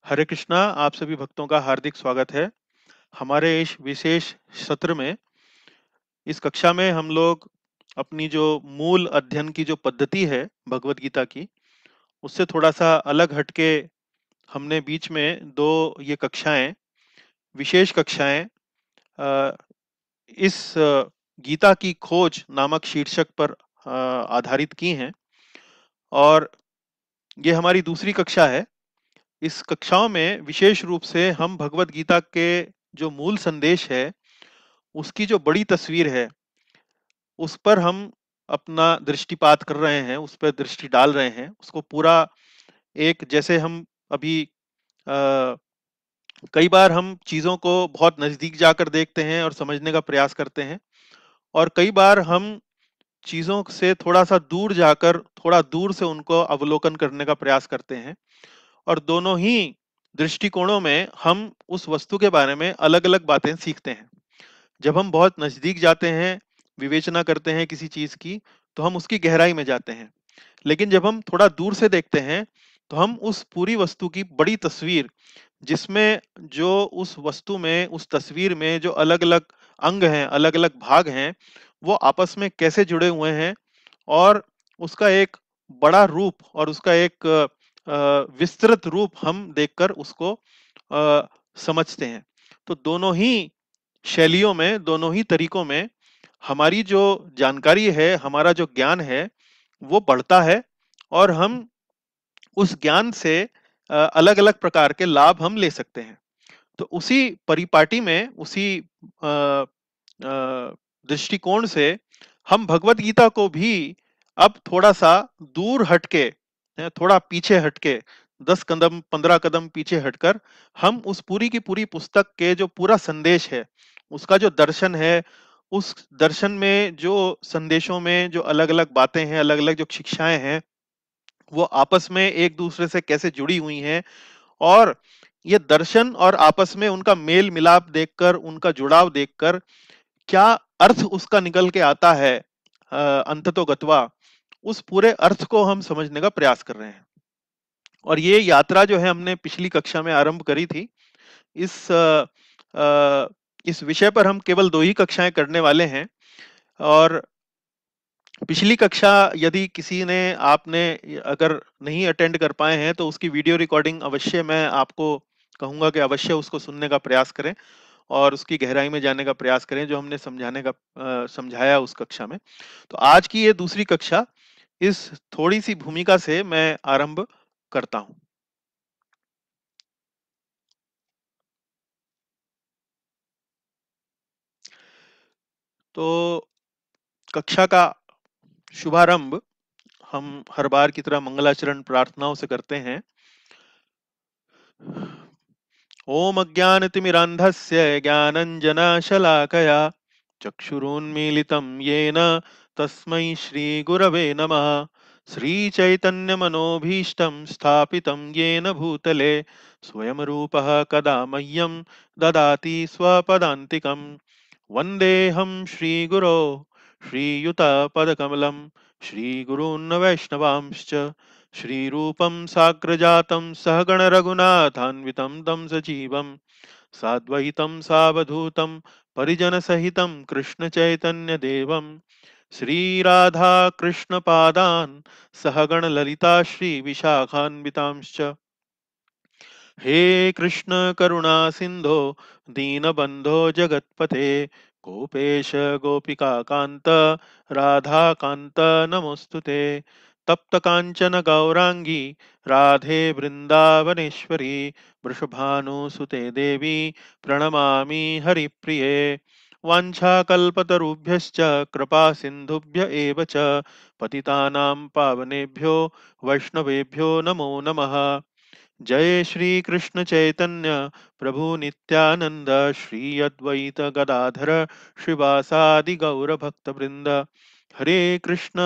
हरे कृष्णा। आप सभी भक्तों का हार्दिक स्वागत है हमारे इस विशेष सत्र में। इस कक्षा में हम लोग अपनी जो मूल अध्ययन की जो पद्धति है भगवत गीता की, उससे थोड़ा सा अलग हटके हमने बीच में दो ये कक्षाएं, विशेष कक्षाएं अ, इस गीता की खोज नामक शीर्षक पर आधारित की हैं। और ये हमारी दूसरी कक्षा है। इस कक्षाओं में विशेष रूप से हम भगवत गीता के जो मूल संदेश है, उसकी जो बड़ी तस्वीर है, उस पर हम अपना दृष्टिपात कर रहे हैं, उस पर दृष्टि डाल रहे हैं। उसको पूरा एक जैसे हम अभी अ, कई बार हम चीज़ों को बहुत नज़दीक जाकर देखते हैं और समझने का प्रयास करते हैं, और कई बार हम चीज़ों से थोड़ा-सा दूर जाकर, थोड़ा दूर से उनको अवलोकन करने का प्रयास करते हैं। और दोनों ही दृष्टिकोणों में हम उस वस्तु के बारे में अलग-अलग बातें सीखते हैं। जब हम बहुत नज़दीक जाते हैं, विवेचना करते हैं किसी चीज़ की, तो हम उसकी गहराई में जाते हैं। लेकिन जब हम थोड़ा दूर से देखते हैं, तो हम उस पूरी वस्तु की बड़ी तस्वीर, जिसमें जो उस वस्तु में, उस तस्वीर में जो अलग-अलग अंग हैं, अलग-अलग भाग हैं, वो आपस में कैसे जुड़े हुए हैं, और उसका एक बड़ा रूप और उसका एक विस्तृत रूप हम देखकर उसको समझते हैं। तो दोनों ही शैलियों में, दोनों ही तरीकों में हमारी जो जानकारी है, हमारा जो ज्ञान है, वो बढ़ता है, और हम उस ज्ञान से अलग-अलग प्रकार के लाभ हम ले सकते हैं। तो उसी परिपाटी में, उसी अ दृष्टिकोण से हम भगवत गीता को भी अब थोड़ा-सा दूर हटके, थोड़ा पीछे हटके, 10 कदम, 15 कदम पीछे हटकर हम उस पूरी की पूरी पुस्तक के जो पूरा संदेश है, उसका जो दर्शन है, उस दर्शन में जो संदेशों में जो अलग-अलग बातें हैं, अलग-अलग जो शिक्षाएँ हैं, वो आपस में एक-दूसरे से कैसे जुड़ी हुई हैं, और ये दर्शन और आपस में उनका मेल-मिलाप देखकर, उनका जुड़ाव देखकर क्या अर्थ उसका निकल के आता है, अंततो गत्वा, उस पूरे अर्थ को हम समझने का प्रयास कर रहे हैं। और ये यात्रा जो है हमने पिछली कक्षा में आरंभ करी थी। इस अ, इस विषय पर हम केवल 2 ही कक्षाएँ करने वाले हैं। और पिछली कक्षा, यदि किसी ने, आपने अगर नहीं अटेंड कर पाए हैं, तो उसकी वीडियो रिकॉर्डिंग अवश्य मैं आपको कहूँगा कि अवश्य उसको सुनने का प्रयास करें और उसकी गहराई में जाने का प्रयास करें, जो हमने समझाया उस कक्षा में। तो आज की ये दूसरी कक्षा, इस थोड़ी-सी भूमिका से मैं आरंभ करता हूँ। तो कक्षा का शुभारंभ हम हर बार की तरह मंगलाचरण प्रार्थनाओं से करते हैं। ओम अज्ञानतिमिरान्धस्य ज्ञानञ्जनशलाकया चक्षुरुन्मीलितं येन तस्मै श्रीगुरवे नमः। श्रीचैतन्यमनोभीष्टं स्थापितं येन भूतले स्वयं रूपः कदा मह्यं ददाति स्वपदान्तिकम्। वन्देऽहं श्रीगुरो श्रीयुतपदकमलं श्रीगुरून् वैष्णवांश्च श्रीरूपं साग्रजातं सहगणरघुनाथान्वितं तं सजीवं साद्वैतं सावधूतं परिजनसहितं कृष्णचैतन्यदेवं श्रीराधाकृष्णपादान् सहगणललिता श्रीविशाखान्वितांश्च। हे कृष्ण करुणा सिंधो दीनबंधो जगत्पते गोपेश गोपिका कांत राधा कांत नमोस्तुते। तप्त कांचन गौरांगी राधे वृंदावनेश्वरी वृषभानुसुते देवी प्रणमामि हरिप्रिये। वाञ्छाकल्पतरुभ्यश्च कृपा सिन्धुभ्य एव च पतितानां पावनेभ्यो वैष्णवेभ्यो नमो नमः। जय श्री कृष्ण चैतन्य प्रभु नित्यानंद श्री अद्वैत गदाधर श्रीवासादि गौर भक्त वृंद। हरे कृष्ण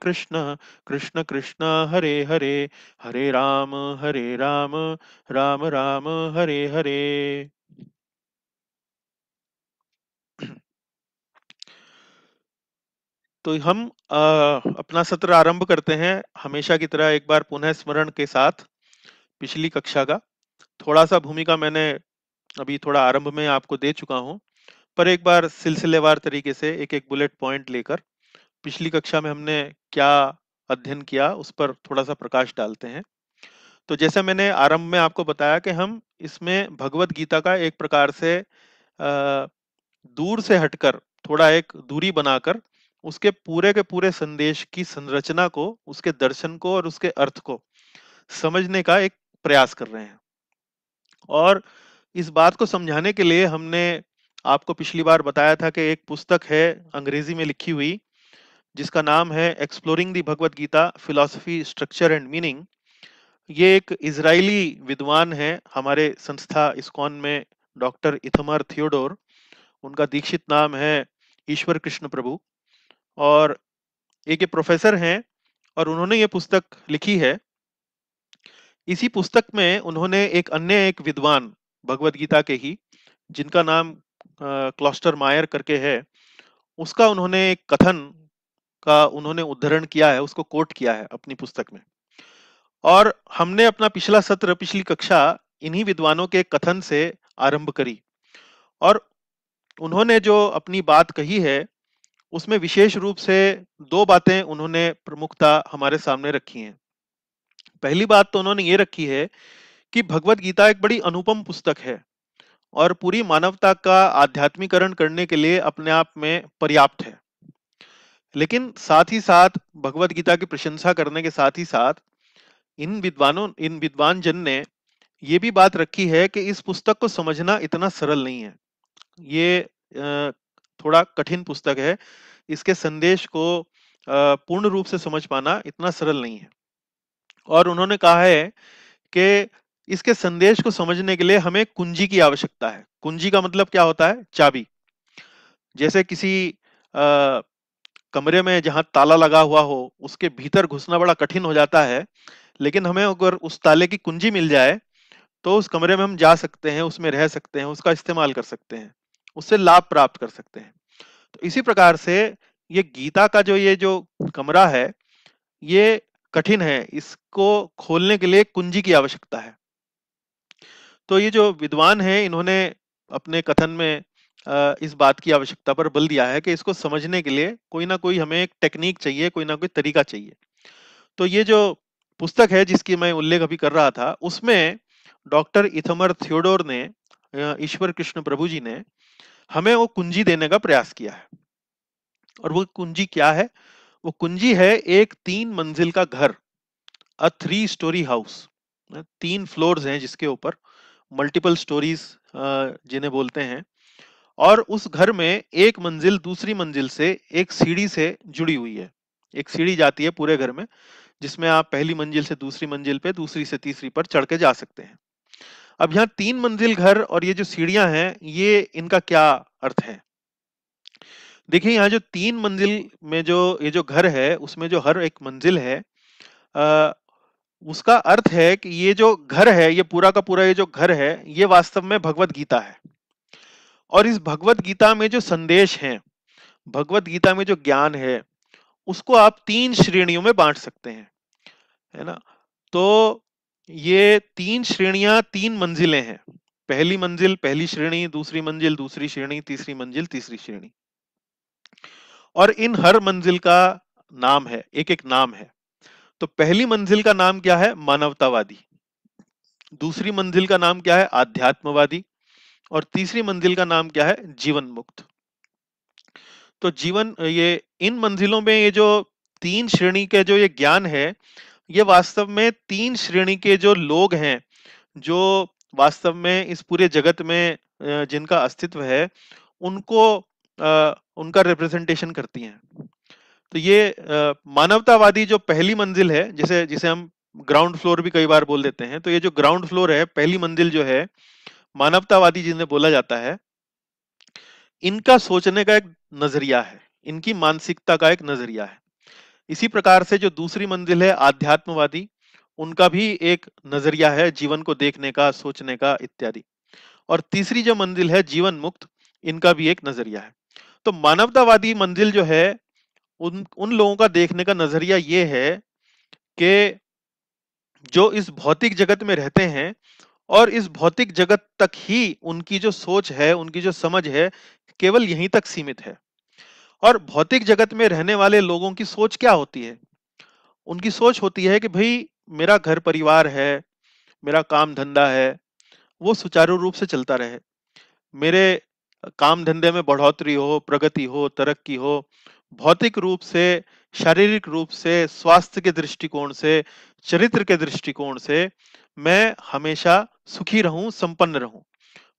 कृष्ण कृष्ण हरे हरे, हरे राम राम राम हरे हरे। तो हम अपना सत्र आरंभ करते हैं हमेशा की तरह, एक बार पुनः स्मरण के साथ पिछली कक्षा का। थोड़ा सा भूमिका मैंने अभी थोड़ा आरंभ में आपको दे चुका हूं, पर एक बार सिलसिलेवार तरीके से एक एक बुलेट पॉइंट लेकर पिछली कक्षा में हमने क्या अध्ययन किया उस पर थोड़ा सा प्रकाश डालते हैं। तो जैसे मैंने आरंभ में आपको बताया कि हम इसमें भगवत गीता का एक प्रकार से दूर से हटकर, थोड़ा एक दूरी बनाकर, उसके पूरे के पूरे संदेश की संरचना को, उसके दर्शन को और उसके अर्थ को समझने का एक प्रयास कर रहे हैं। और इस बात को समझाने के लिए हमने आपको पिछली बार बताया था कि एक पुस्तक है अंग्रेजी में लिखी हुई, जिसका नाम है exploring the Bhagavad Gita philosophy structure and meaning. ये एक इजरायली विद्वान है हमारे संस्था इस्कॉन में, डॉक्टर इथमर थियोडोर, उनका दीक्षित नाम है ईश्वर कृष्ण प्रभु, और एक ये प्रोफेसर हैं और उन्होंने ये पुस्तक लिखी है। इसी पुस्तक में उन्होंने एक विद्वान भगवत गीता के ही, जिनका नाम क्लॉस्टर मायर करके है, उसका उन्होंने एक कथन का उन्होंने उद्धरण किया है, उसको कोट किया है अपनी पुस्तक में। और हमने अपना पिछला सत्र, पिछली कक्षा इन्हीं विद्वानों के कथन से आरंभ करी, और उन्होंने जो अपनी बात कही है उसमें विशेष रूप से दो बातें उन्होंने प्रमुखता हमारे सामने रखी हैं। पहली बात तो उन्होंने ये रखी है कि भगवत गीता एक बड़ी अनुपम पुस्तक है और पूरी मानवता का आध्यात्मिकरण करने के लिए अपने आप में पर्याप्त है। लेकिन साथ ही साथ भगवत गीता की प्रशंसा करने के साथ ही साथ इन विद्वान जन ने ये भी बात रखी है कि इस पुस्तक को समझना इतना सरल नहीं है। ये थोड़ा कठिन पुस्तक है। इसके संदेश को पूर्ण रूप से समझ पाना इतना सरल नहीं है। और उन्होंने कहा है कि इसके संदेश को समझने के लिए हमें कुंजी की आवश्यकता है। कुंजी का मतलब क्या होता है? चाबी। जैसे किसी कमरे में जहां ताला लगा हुआ हो, उसके भीतर घुसना बड़ा कठिन हो जाता है, लेकिन हमें अगर उस ताले की कुंजी मिल जाए तो उस कमरे में हम जा सकते हैं, उसमें रह सकते हैं, उसका इस्तेमाल कर सकते हैं, उससे लाभ प्राप्त कर सकते हैं। तो इसी प्रकार से ये गीता का ये जो कमरा है, ये कठिन है, इसको खोलने के लिए कुंजी की आवश्यकता है। तो ये जो विद्वान है, इन्होंने अपने कथन में इस बात की आवश्यकता पर बल दिया है कि इसको समझने के लिए कोई ना कोई हमें एक टेक्निक चाहिए, कोई ना कोई तरीका चाहिए। तो ये जो पुस्तक है जिसकी मैं उल्लेख अभी कर रहा था, उसमें डॉक्टर इथमर थियोडोर ने, ईश्वर कृष्ण प्रभु जी ने हमें वो कुंजी देने का प्रयास किया है। और वो कुंजी क्या है? वो कुंजी है एक 3 मंजिल का घर, अ 3 स्टोरी हाउस। 3 फ्लोर्स हैं जिसके ऊपर, मल्टीपल स्टोरीज जिन्हें बोलते हैं। और उस घर में एक मंजिल दूसरी मंजिल से एक सीढ़ी से जुड़ी हुई है। एक सीढ़ी जाती है पूरे घर में, जिसमें आप पहली मंजिल से दूसरी मंजिल पे, दूसरी से तीसरी पर चढ़ के जा सकते हैं। अब यहाँ 3 मंजिल घर और ये जो सीढ़ियां हैं, ये इनका क्या अर्थ है? देखिए, यहाँ जो 3 मंजिल में जो ये जो घर है, उसमें जो हर एक मंजिल है, आ, उसका अर्थ है कि ये जो घर है, ये पूरा का पूरा ये जो घर है, ये वास्तव में भगवत गीता है। और इस भगवत गीता में जो संदेश हैं, भगवत गीता में जो ज्ञान है, उसको आप 3 श्रेणियों में बांट सकते हैं, है ना? तो ये 3 श्रेणियां, 3 मंजिलें हैं। पहली मंजिल पहली श्रेणी, दूसरी मंजिल दूसरी श्रेणी, तीसरी मंजिल तीसरी श्रेणी। और इन हर मंजिल का नाम है, एक एक नाम है। तो पहली मंजिल का नाम क्या है? मानवतावादी। दूसरी मंजिल का नाम क्या है? आध्यात्मवादी। और तीसरी मंजिल का नाम क्या है? जीवन मुक्त। तो ये इन मंजिलों में ये जो 3 श्रेणी के जो ये ज्ञान है, ये वास्तव में 3 श्रेणी के जो लोग हैं, जो वास्तव में इस पूरे जगत में जिनका अस्तित्व है, उनको उनका रिप्रेजेंटेशन करती हैं। तो ये मानवतावादी जो पहली मंजिल है, जिसे जिसे हम ग्राउंड फ्लोर भी कई बार बोल देते हैं, तो ये जो ग्राउंड फ्लोर है, पहली मंजिल जो है, मानवतावादी जिन्हें बोला जाता है, इनका सोचने का एक नजरिया है, इनकी मानसिकता का एक नजरिया है। इसी प्रकार से जो दूसरी मंजिल है, आध्यात्मवादी, उनका भी एक नजरिया है जीवन को देखने का, सोचने का इत्यादि। और तीसरी जो मंजिल है, जीवन मुक्त, इनका भी एक नजरिया है। तो मानवतावादी मंजिल जो है, उन उन लोगों का देखने का नजरिया ये है कि जो इस भौतिक जगत में रहते हैं, और इस भौतिक जगत तक ही उनकी जो सोच है, उनकी जो समझ है, केवल यहीं तक सीमित है। और भौतिक जगत में रहने वाले लोगों की सोच क्या होती है? उनकी सोच होती है कि भाई मेरा घर परिवार है, मेरा काम धंधा है, वो सुचारू रूप से चलता रहे। मेरे काम धंधे में बढ़ोतरी हो, प्रगति हो, तरक्की हो। भौतिक रूप से, शारीरिक रूप से, स्वास्थ्य के दृष्टिकोण से, चरित्र के दृष्टिकोण से मैं हमेशा सुखी रहूं, संपन्न रहूं।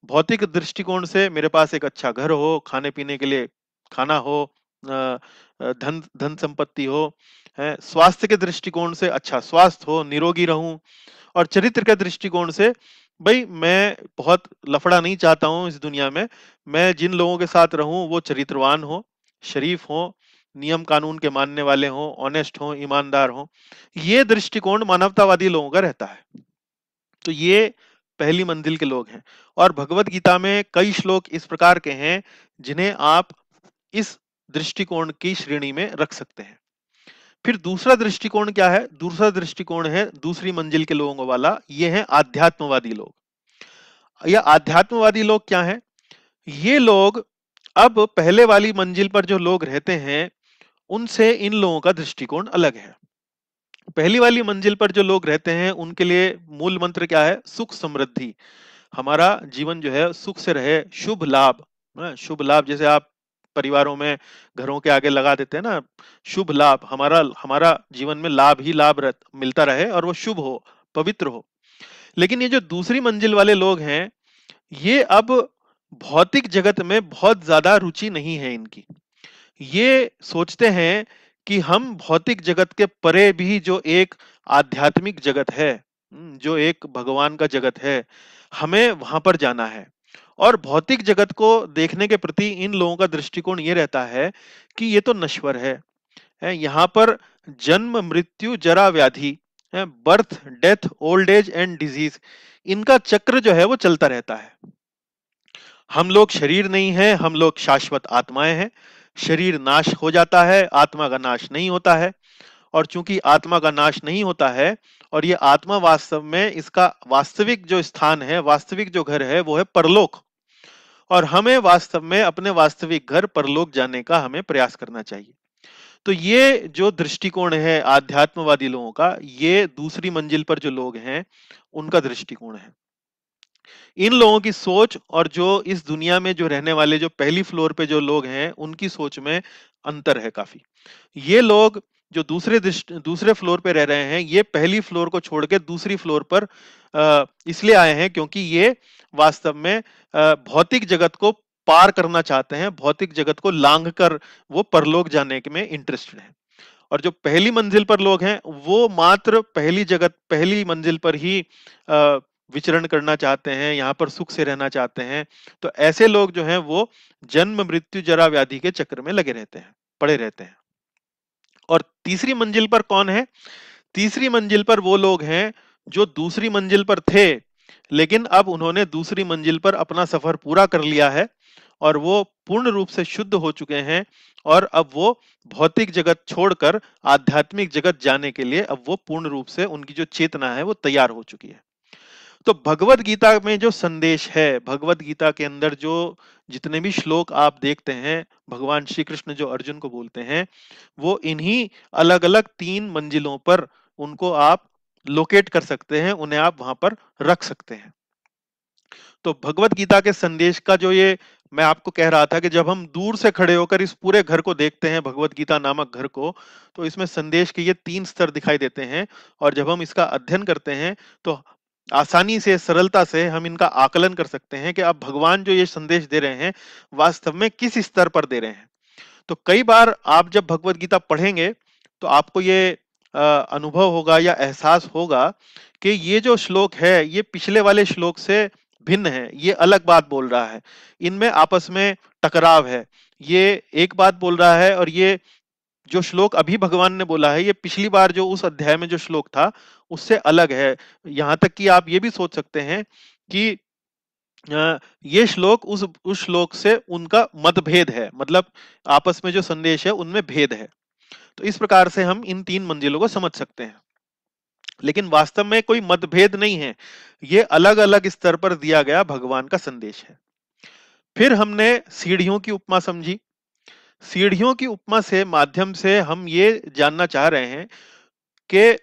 भौतिक दृष्टिकोण से मेरे पास एक अच्छा घर हो, खाने पीने के लिए खाना हो, धन धन संपत्ति हो, है। स्वास्थ्य के दृष्टिकोण से अच्छा स्वास्थ्य हो, निरोगी रहूं। और चरित्र के दृष्टिकोण से भाई मैं बहुत लफड़ा नहीं चाहता हूं इस दुनिया में। मैं जिन लोगों के साथ रहूं वो चरित्रवान हो, शरीफ हो, नियम कानून के मानने वाले हों, ऑनेस्ट हों, ईमानदार हों। ये दृष्टिकोण मानवतावादी लोगों का रहता है। तो ये पहली मंजिल के लोग हैं। और भगवत गीता में कई श्लोक इस प्रकार के हैं जिन्हें आप इस दृष्टिकोण की श्रेणी में रख सकते हैं। फिर दूसरा दृष्टिकोण क्या है? दूसरा दृष्टिकोण है दूसरी मंजिल के लोगों वाला, ये है आध्यात्मवादी लोग। या आध्यात्मवादी लोग क्या हैं? ये लोग, अब पहले वाली मंजिल पर जो लोग रहते हैं उनसे इन लोगों का दृष्टिकोण अलग है। पहली वाली मंजिल पर जो लोग रहते हैं उनके लिए मूल मंत्र क्या है? सुख समृद्धि। हमारा जीवन जो है सुख से रहे, शुभ लाभ। शुभ लाभ जैसे आप परिवारों में घरों के आगे लगा देते हैं ना, शुभ लाभ। हमारा हमारा जीवन में लाभ ही लाभ मिलता रहे और वो शुभ हो, पवित्र हो। लेकिन ये जो दूसरी मंजिल वाले लोग हैं, ये अब भौतिक जगत में बहुत ज्यादा रुचि नहीं है इनकी। ये सोचते हैं कि हम भौतिक जगत के परे भी जो एक आध्यात्मिक जगत है, जो एक भगवान का जगत है, हमें वहां पर जाना है। और भौतिक जगत को देखने के प्रति इन लोगों का दृष्टिकोण ये रहता है कि ये तो नश्वर है। यहाँ पर जन्म, मृत्यु, जरा, व्याधि है, birth, death, old age and disease, इनका चक्र जो है वो चलता रहता है। हम लोग शरीर नहीं है, हम लोग शाश्वत आत्माएं हैं। शरीर नाश हो जाता है, आत्मा का नाश नहीं होता है। और चूंकि आत्मा का नाश नहीं होता है और ये आत्मा वास्तव में, इसका वास्तविक जो स्थान है, वास्तविक जो घर है वो है परलोक। और हमें वास्तव में अपने वास्तविक घर परलोक जाने का हमें प्रयास करना चाहिए। तो ये जो दृष्टिकोण है आध्यात्मवादी लोगों का, ये दूसरी मंजिल पर जो लोग हैं उनका दृष्टिकोण है। इन लोगों की सोच और जो इस दुनिया में जो रहने वाले जो पहली फ्लोर पे जो लोग हैं उनकी सोच में अंतर है काफी। ये लोग जो दूसरे फ्लोर पे रह रहे हैं, ये पहली फ्लोर को छोड़ के दूसरी फ्लोर पर इसलिए आए हैं क्योंकि ये वास्तव में भौतिक जगत को पार करना चाहते हैं, भौतिक जगत को लांघ कर वो परलोक जाने में इंटरेस्टेड है। और जो पहली मंजिल पर लोग हैं वो मात्र पहली मंजिल पर ही विचरण करना चाहते हैं, यहाँ पर सुख से रहना चाहते हैं। तो ऐसे लोग जो हैं वो जन्म, मृत्यु, जरा, व्याधि के चक्र में लगे रहते हैं, पड़े रहते हैं। और तीसरी मंजिल पर कौन है? तीसरी मंजिल पर वो लोग हैं जो दूसरी मंजिल पर थे, लेकिन अब उन्होंने दूसरी मंजिल पर अपना सफर पूरा कर लिया है और वो पूर्ण रूप से शुद्ध हो चुके हैं। और अब वो भौतिक जगत छोड़कर आध्यात्मिक जगत जाने के लिए अब वो पूर्ण रूप से, उनकी जो चेतना है वो तैयार हो चुकी है। तो भगवत गीता में जो संदेश है, भगवत गीता के अंदर जो जितने भी श्लोक आप देखते हैं, भगवान श्री कृष्ण जो अर्जुन को बोलते हैं, वो इन्हीं अलग अलग तीन मंजिलों पर उनको आप लोकेट कर सकते हैं, उन्हें आप वहां पर रख सकते हैं। तो भगवत गीता के संदेश का जो ये मैं आपको कह रहा था कि जब हम दूर से खड़े होकर इस पूरे घर को देखते हैं, भगवत गीता नामक घर को, तो इसमें संदेश के ये तीन स्तर दिखाई देते हैं। और जब हम इसका अध्ययन करते हैं तो आसानी से, सरलता से हम इनका आकलन कर सकते हैं कि अब भगवान जो ये संदेश दे रहे हैं वास्तव में किस स्तर पर दे रहे हैं। तो कई बार आप जब भगवत गीता पढ़ेंगे तो आपको ये अनुभव होगा या एहसास होगा कि ये जो श्लोक है ये पिछले वाले श्लोक से भिन्न है, ये अलग बात बोल रहा है, इनमें आपस में टकराव है। ये एक बात बोल रहा है और ये जो श्लोक अभी भगवान ने बोला है ये पिछली बार जो उस अध्याय में जो श्लोक था उससे अलग है। यहाँ तक कि आप ये भी सोच सकते हैं कि ये श्लोक उस श्लोक से उनका मतभेद है, मतलब आपस में जो संदेश है उनमें भेद है। तो इस प्रकार से हम इन तीन मंजिलों को समझ सकते हैं। लेकिन वास्तव में कोई मतभेद नहीं है, ये अलग अलग स्तर पर दिया गया भगवान का संदेश है। फिर हमने सीढ़ियों की उपमा समझी। सीढ़ियों की उपमा से माध्यम से हम ये जानना चाह रहे हैं कि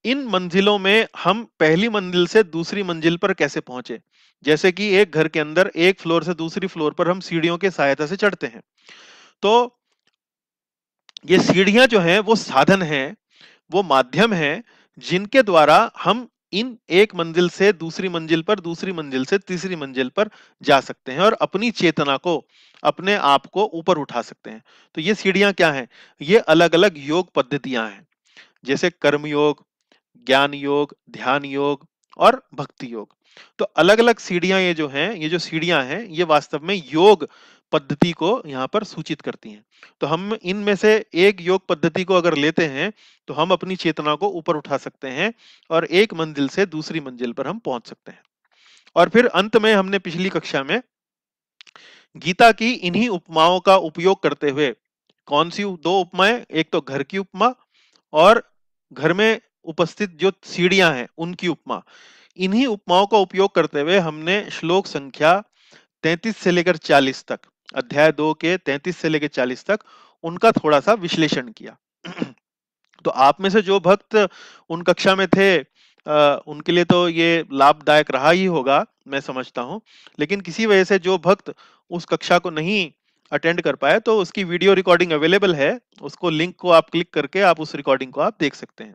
इन मंजिलों में हम पहली मंजिल से दूसरी मंजिल पर कैसे पहुंचे। जैसे कि एक घर के अंदर एक फ्लोर से दूसरी फ्लोर पर हम सीढ़ियों के सहायता से चढ़ते हैं, तो ये सीढ़ियां जो हैं वो साधन हैं, वो माध्यम है जिनके द्वारा हम इन एक मंजिल से दूसरी मंजिल पर, दूसरी मंजिल से तीसरी मंजिल पर जा सकते हैं और अपनी चेतना को, अपने आप को ऊपर उठा सकते हैं। तो ये सीढ़ियां क्या हैं? ये अलग अलग योग पद्धतियां हैं, जैसे कर्म योग, ज्ञान योग, ध्यान योग और भक्ति योग। तो अलग अलग सीढ़ियां ये जो हैं, ये जो सीढ़ियां हैं, ये वास्तव में योग पद्धति को यहाँ पर सूचित करती हैं। तो हम इनमें से एक योग पद्धति को अगर लेते हैं तो हम अपनी चेतना को ऊपर उठा सकते हैं और एक मंजिल से दूसरी मंजिल पर हम पहुंच सकते हैं। और फिर अंत में हमने पिछली कक्षा में गीता की इन्हीं उपमाओं का उपयोग करते हुए, कौन सी दो उपमाएं, एक तो घर की उपमा और घर में उपस्थित जो सीढ़ियां हैं उनकी उपमा, इन्हीं उपमाओं का उपयोग करते हुए हमने श्लोक संख्या 33 से लेकर 40 तक, अध्याय 2 के 33 से लेकर 40 तक उनका थोड़ा सा विश्लेषण किया। तो आप में से जो भक्त उन कक्षा में थे, उनके लिए तो ये लाभदायक रहा ही होगा, मैं समझता हूं। लेकिन किसी वजह से जो भक्त उस कक्षा को नहीं अटेंड कर पाए, तो उसकी वीडियो रिकॉर्डिंग अवेलेबल है, उसको लिंक को आप क्लिक करके आप उस रिकॉर्डिंग को आप देख सकते हैं।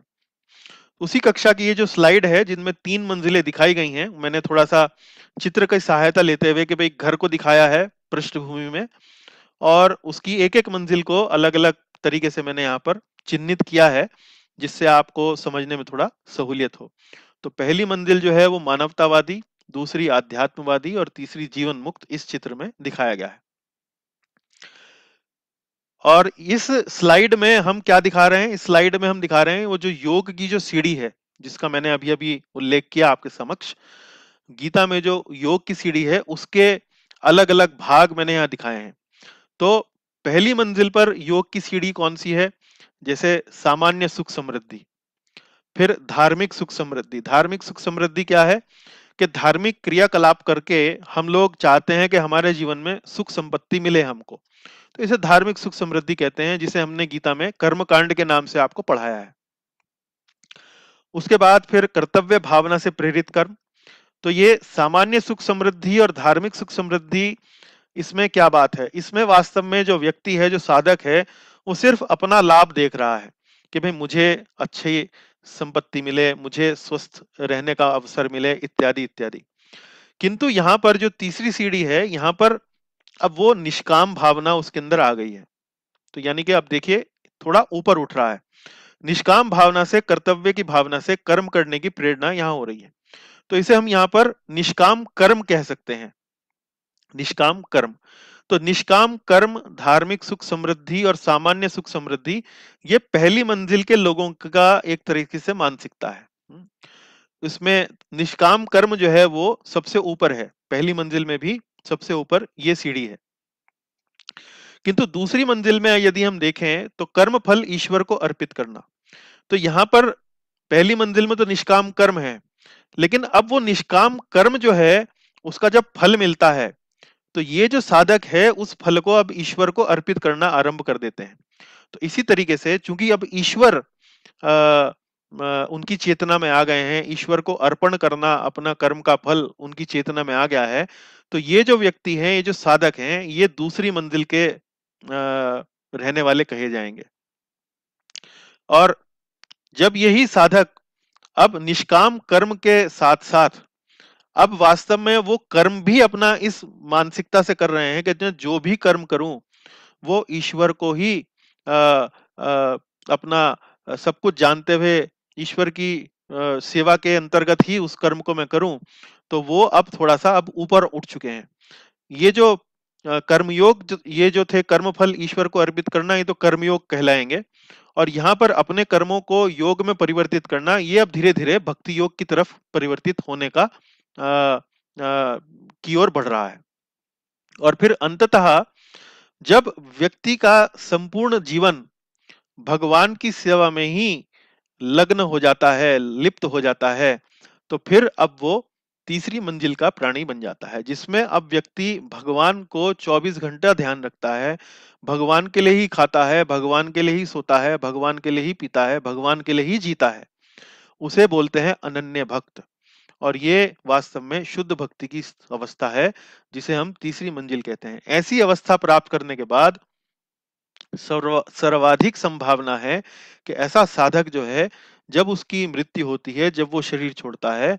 उसी कक्षा की ये जो स्लाइड है जिनमें 3 मंजिलें दिखाई गई हैं, मैंने थोड़ा सा चित्र की सहायता लेते हुए कि भाई घर को दिखाया है पृष्ठभूमि में, और उसकी एक एक मंजिल को अलग अलग तरीके से मैंने यहाँ पर चिन्हित किया है, जिससे आपको समझने में थोड़ा सहूलियत हो। तो पहली मंजिल जो है वो मानवतावादी, दूसरी आध्यात्मवादी और तीसरी जीवन मुक्त इस चित्र में दिखाया गया है। और इस स्लाइड में हम क्या दिखा रहे हैं? इस स्लाइड में हम दिखा रहे हैं वो जो योग की जो सीढ़ी है, जिसका मैंने अभी अभी उल्लेख किया आपके समक्ष। गीता में जो योग की सीढ़ी है उसके अलग अलग भाग मैंने यहाँ दिखाए हैं। तो पहली मंजिल पर योग की सीढ़ी कौन सी है? जैसे सामान्य सुख समृद्धि, फिर धार्मिक सुख समृद्धि। धार्मिक सुख समृद्धि क्या है? कि धार्मिक क्रियाकलाप करके हम लोग चाहते हैं कि हमारे जीवन में सुख संपत्ति मिले हमको, तो इसे धार्मिक सुख समृद्धि कहते हैं, जिसे हमने गीता में कर्म कांड के नाम से आपको पढ़ाया है। उसके बाद फिर कर्तव्य भावना से प्रेरित कर्म। तो ये सामान्य सुख समृद्धि और धार्मिक सुख समृद्धि, इसमें क्या बात है? इसमें वास्तव में जो व्यक्ति है, जो साधक है, वो सिर्फ अपना लाभ देख रहा है कि भाई मुझे अच्छी संपत्ति मिले, मुझे स्वस्थ रहने का अवसर मिले, इत्यादि इत्यादि। किंतु यहाँ पर जो तीसरी सीढ़ी है, यहाँ पर अब वो निष्काम भावना उसके अंदर आ गई है। तो यानी कि अब देखिए थोड़ा ऊपर उठ रहा है। निष्काम भावना से, कर्तव्य की भावना से कर्म करने की प्रेरणा यहाँ हो रही है। तो इसे हम यहाँ पर निष्काम कर्म कह सकते हैं। निष्काम कर्म। तो निष्काम कर्म, धार्मिक सुख समृद्धि और सामान्य सुख समृद्धि, ये पहली मंजिल के लोगों का एक तरीके से मानसिकता है। इसमें निष्काम कर्म जो है वो सबसे ऊपर है, पहली मंजिल में भी सबसे ऊपर ये सीढ़ी है। किंतु दूसरी मंजिल में यदि हम देखें तो कर्म फल ईश्वर को अर्पित करना। तो यहाँ पर पहली मंजिल में तो निष्काम कर्म है, लेकिन अब वो निष्काम कर्म जो है उसका जब फल मिलता है, तो ये जो साधक है उस फल को अब ईश्वर को अर्पित करना आरंभ कर देते हैं। तो इसी तरीके से चूंकि अब ईश्वर उनकी चेतना में आ गए हैं, ईश्वर को अर्पण करना अपना कर्म का फल उनकी चेतना में आ गया है, तो ये जो व्यक्ति हैं, ये जो साधक हैं, ये दूसरी मंजिल के रहने वाले कहे जाएंगे। और जब यही साधक अब निष्काम कर्म के साथ साथ अब वास्तव में वो कर्म भी अपना इस मानसिकता से कर रहे हैं कि जो भी कर्म करूं वो ईश्वर को ही अपना सब कुछ जानते हुए ईश्वर की सेवा के अंतर्गत ही उस कर्म को मैं करूं, तो वो अब थोड़ा सा अब ऊपर उठ चुके हैं। ये जो कर्मयोग, ये जो थे कर्मफल ईश्वर को अर्पित करना, ये तो कर्मयोग कहलाएंगे। और यहाँ पर अपने कर्मों को योग में परिवर्तित करना, ये अब धीरे धीरे भक्ति योग की तरफ परिवर्तित होने का की ओर बढ़ रहा है। और फिर अंततः जब व्यक्ति का संपूर्ण जीवन भगवान की सेवा में ही लग्न हो जाता है, लिप्त हो जाता है, तो फिर अब वो तीसरी मंजिल का प्राणी बन जाता है, जिसमें अब व्यक्ति भगवान को 24 घंटा ध्यान रखता है, भगवान के लिए ही खाता है, भगवान के लिए ही सोता है, भगवान के लिए ही पीता है, भगवान के लिए ही जीता है। उसे बोलते हैं अनन्य भक्त। और ये वास्तव में शुद्ध भक्ति की अवस्था है, जिसे हम तीसरी मंजिल कहते हैं। ऐसी अवस्था प्राप्त करने के बाद सर्वाधिक संभावना है कि ऐसा साधक जो है, जब उसकी मृत्यु होती है, जब वो शरीर छोड़ता है,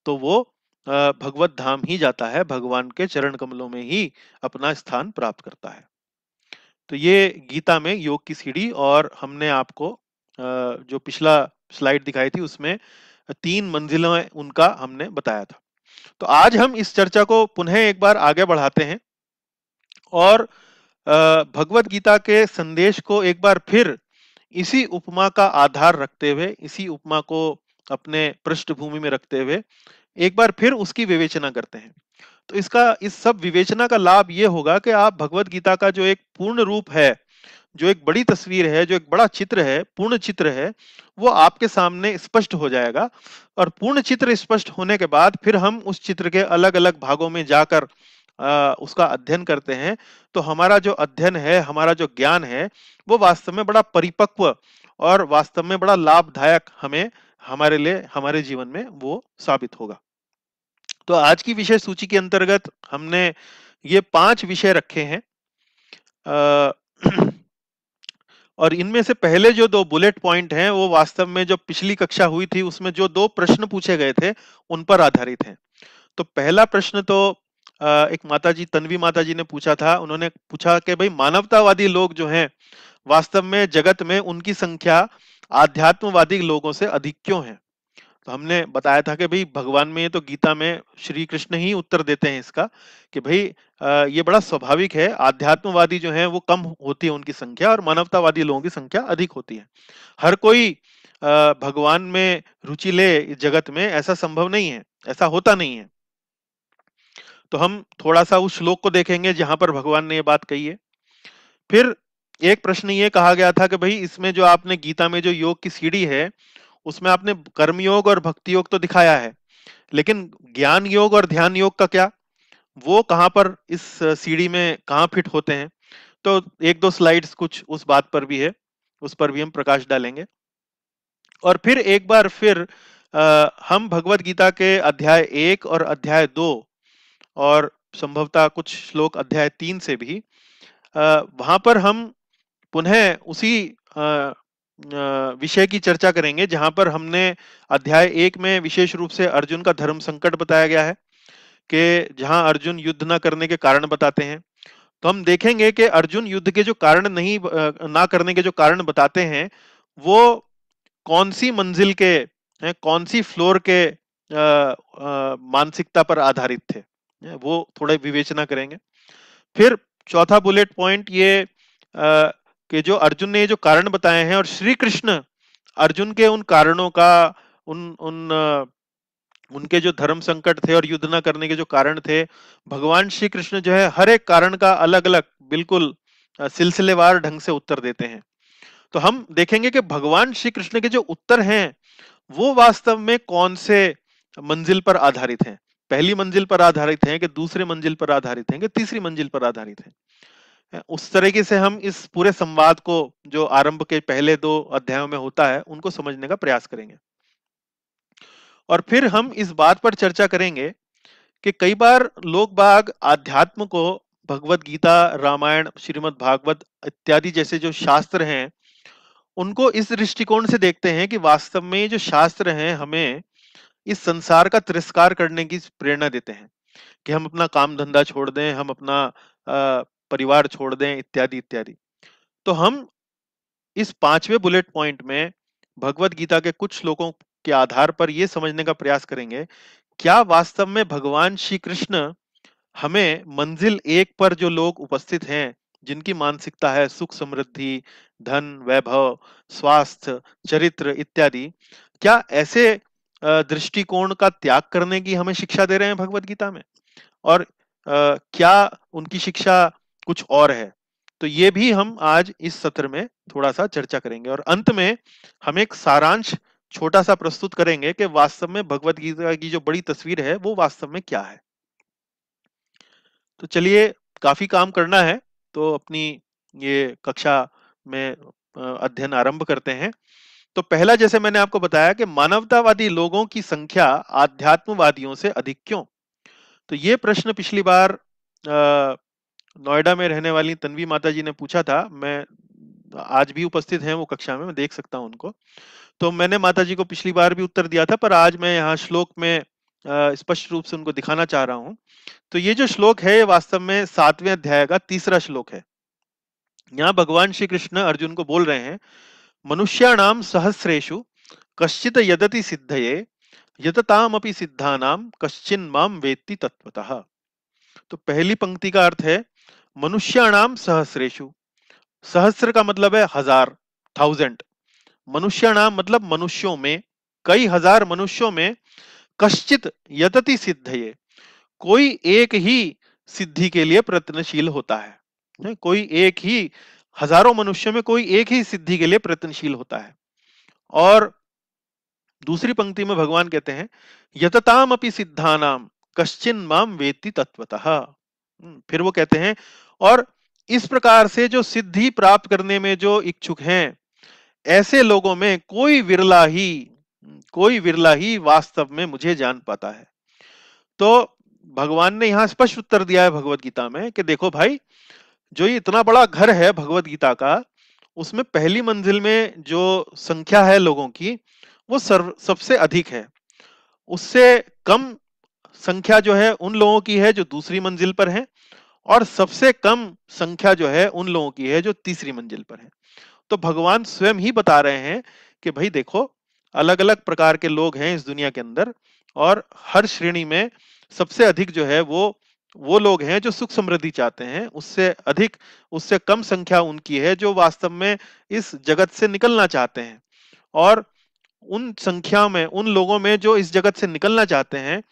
तो वो भगवत धाम ही जाता है, भगवान के चरण कमलों में ही अपना स्थान प्राप्त करता है। तो ये गीता में योग की सीढ़ी, और हमने आपको जो पिछला स्लाइड दिखाई थी उसमें 3 मंजिलें उनका हमने बताया था। तो आज हम इस चर्चा को पुनः एक बार आगे बढ़ाते हैं और भगवत गीता के संदेश को एक बार फिर इसी उपमा का आधार रखते हुए, इसी उपमा को अपने पृष्ठभूमि में रखते हुए एक बार फिर उसकी विवेचना करते हैं। तो इसका, इस सब विवेचना का लाभ ये होगा कि आप भगवत गीता का जो एक पूर्ण रूप है, जो एक बड़ी तस्वीर है, जो एक बड़ा चित्र है, पूर्ण चित्र है, वो आपके सामने स्पष्ट हो जाएगा। और पूर्ण चित्र स्पष्ट होने के बाद फिर हम उस चित्र के अलग अलग भागों में जाकर उसका अध्ययन करते हैं। तो हमारा जो अध्ययन है, हमारा जो ज्ञान है, वो वास्तव में बड़ा परिपक्व और वास्तव में बड़ा लाभदायक हमें, हमारे लिए, हमारे जीवन में वो साबित होगा। तो आज की विषय सूची के अंतर्गत हमने ये 5 विषय रखे हैं। अ, और इनमें से पहले जो 2 बुलेट पॉइंट हैं, वो वास्तव में जो पिछली कक्षा हुई थी उसमें जो 2 प्रश्न पूछे गए थे, उन पर आधारित हैं। तो पहला प्रश्न तो एक माताजी, तन्वी माताजी ने पूछा था। उन्होंने पूछा कि भाई, मानवतावादी लोग जो हैं, वास्तव में जगत में उनकी संख्या आध्यात्मवादी लोगों से अधिक क्यों है? तो हमने बताया था कि भाई, भगवान में, तो गीता में श्री कृष्ण ही उत्तर देते हैं इसका, कि भाई ये बड़ा स्वाभाविक है, आध्यात्मवादी जो हैं वो कम होती है उनकी संख्या, और मानवतावादी लोगों की संख्या अधिक होती है। हर कोई भगवान में रुचि ले इस जगत में, ऐसा संभव नहीं है, ऐसा होता नहीं है। तो हम थोड़ा सा उस श्लोक को देखेंगे जहां पर भगवान ने ये बात कही है। फिर एक प्रश्न ये कहा गया था कि भाई, इसमें जो आपने गीता में जो योग की सीढ़ी है, उसमें आपने कर्मयोग और भक्ति योग तो दिखाया है, लेकिन ज्ञान योग और ध्यान योग का क्या? वो कहां पर इस सीढ़ी में कहां फिट होते हैं? तो एक दो स्लाइड्स कुछ उस बात पर भी है, उस पर भी हम प्रकाश डालेंगे। और फिर एक बार फिर हम भगवत गीता के अध्याय 1 और अध्याय 2, और संभवतः कुछ श्लोक अध्याय 3 से भी, वहां पर हम पुनः उसी विषय की चर्चा करेंगे जहां पर हमने अध्याय 1 में विशेष रूप से अर्जुन का धर्म संकट बताया गया है, कि जहां अर्जुन युद्ध न करने के कारण बताते हैं। तो हम देखेंगे कि अर्जुन युद्ध के जो कारण नहीं, ना करने के जो कारण बताते हैं, वो कौन सी मंजिल के हैं, कौन सी फ्लोर के मानसिकता पर आधारित थे, वो थोड़ा विवेचना करेंगे। फिर चौथा बुलेट पॉइंट ये, कि जो अर्जुन ने ये जो कारण बताए हैं, और श्री कृष्ण अर्जुन के उन कारणों का, उन उन उनके जो धर्म संकट थे और युद्ध न करने के जो कारण थे, भगवान श्री कृष्ण जो है हर एक कारण का अलग अलग, बिल्कुल सिलसिलेवार ढंग से उत्तर देते हैं। तो हम देखेंगे कि भगवान श्री कृष्ण के जो उत्तर हैं, वो वास्तव में कौन से मंजिल पर आधारित हैं? पहली मंजिल पर आधारित हैं, कि दूसरे मंजिल पर आधारित हैं, कि तीसरी मंजिल पर आधारित हैं? उस तरीके से हम इस पूरे संवाद को, जो आरंभ के पहले 2 अध्यायों में होता है, उनको समझने का प्रयास करेंगे। और फिर हम इस बात पर चर्चा करेंगे कि कई बार लोग बाग आध्यात्म को भगवत गीता, रामायण, श्रीमद् भागवत इत्यादि जैसे जो शास्त्र हैं, उनको इस दृष्टिकोण से देखते हैं कि वास्तव में ये जो शास्त्र हैं, हमें इस संसार का तिरस्कार करने की प्रेरणा देते हैं, कि हम अपना काम धंधा छोड़ दें, हम अपना परिवार छोड़ दें, इत्यादि इत्यादि। तो हम इस 5वें बुलेट पॉइंट में भगवत गीता के कुछ श्लोकों के आधार पर यह समझने का प्रयास करेंगे, क्या वास्तव में भगवान श्री कृष्ण हमें मंजिल 1 पर जो लोग उपस्थित हैं, जिनकी मानसिकता है सुख समृद्धि, धन, वैभव, स्वास्थ्य, चरित्र इत्यादि, क्या ऐसे दृष्टिकोण का त्याग करने की हमें शिक्षा दे रहे हैं भगवत गीता में? और क्या उनकी शिक्षा कुछ और है? तो ये भी हम आज इस सत्र में थोड़ा सा चर्चा करेंगे, और अंत में हम एक सारांश छोटा सा प्रस्तुत करेंगे कि वास्तव में भगवत गीता की जो बड़ी तस्वीर है वो वास्तव में क्या है। तो चलिए, काफी काम करना है, तो अपनी ये कक्षा में अध्ययन आरंभ करते हैं। तो पहला, जैसे मैंने आपको बताया कि मानवतावादी लोगों की संख्या आध्यात्मवादियों से अधिक क्यों। तो ये प्रश्न पिछली बार नोएडा में रहने वाली तन्वी माता जी ने पूछा था। मैं आज भी उपस्थित हैं वो कक्षा में, मैं देख सकता हूं उनको। तो मैंने माता जी को पिछली बार भी उत्तर दिया था, पर आज मैं यहाँ श्लोक में स्पष्ट रूप से उनको दिखाना चाह रहा हूं। तो ये जो श्लोक है, ये वास्तव में 7वें अध्याय का तीसरा श्लोक है। यहाँ भगवान श्री कृष्ण अर्जुन को बोल रहे हैं, मनुष्याणाम सहस्रेषु कश्चित यदति सिद्धये यततामपि सिद्धानाम कश्चिन माम वेत्ति तत्वतः। तो पहली पंक्ति का अर्थ है मनुष्याणाम सहस्रेषु। सहस्र का मतलब है हजार, 1000। मनुष्याणाम मतलब मनुष्यों में, कई हजार मनुष्यों में, कश्चित यतति सिद्धये, कोई एक ही सिद्धि के लिए प्रयत्नशील होता है। कोई एक ही, हजारों मनुष्यों में कोई एक ही सिद्धि के लिए प्रयत्नशील होता है। और दूसरी पंक्ति में भगवान कहते हैं, यतताम अपि सिद्धानाम कश्चिन माम वेत्ति तत्वतः। फिर वो कहते हैं, और इस प्रकार से जो सिद्धि प्राप्त करने में जो इच्छुक हैं, ऐसे लोगों में कोई विरला ही वास्तव में मुझे जान पाता है। तो भगवान ने यहां स्पष्ट उत्तर दिया है भगवत गीता में कि देखो भाई, जो ये इतना बड़ा घर है भगवत गीता का, उसमें पहली मंजिल में जो संख्या है लोगों की, वो सबसे अधिक है। उससे कम संख्या जो है उन लोगों की है जो दूसरी मंजिल पर है, और सबसे कम संख्या जो है उन लोगों की है जो तीसरी मंजिल पर है। तो भगवान स्वयं ही बता रहे हैं कि भाई देखो, अलग अलग प्रकार के लोग हैं इस दुनिया के अंदर, और हर श्रेणी में सबसे अधिक जो है वो लोग हैं जो सुख समृद्धि चाहते हैं। उससे अधिक, उससे कम संख्या उनकी है जो वास्तव में इस जगत से निकलना चाहते हैं। और उन संख्या में, उन लोगों में जो इस जगत से निकलना चाहते हैं,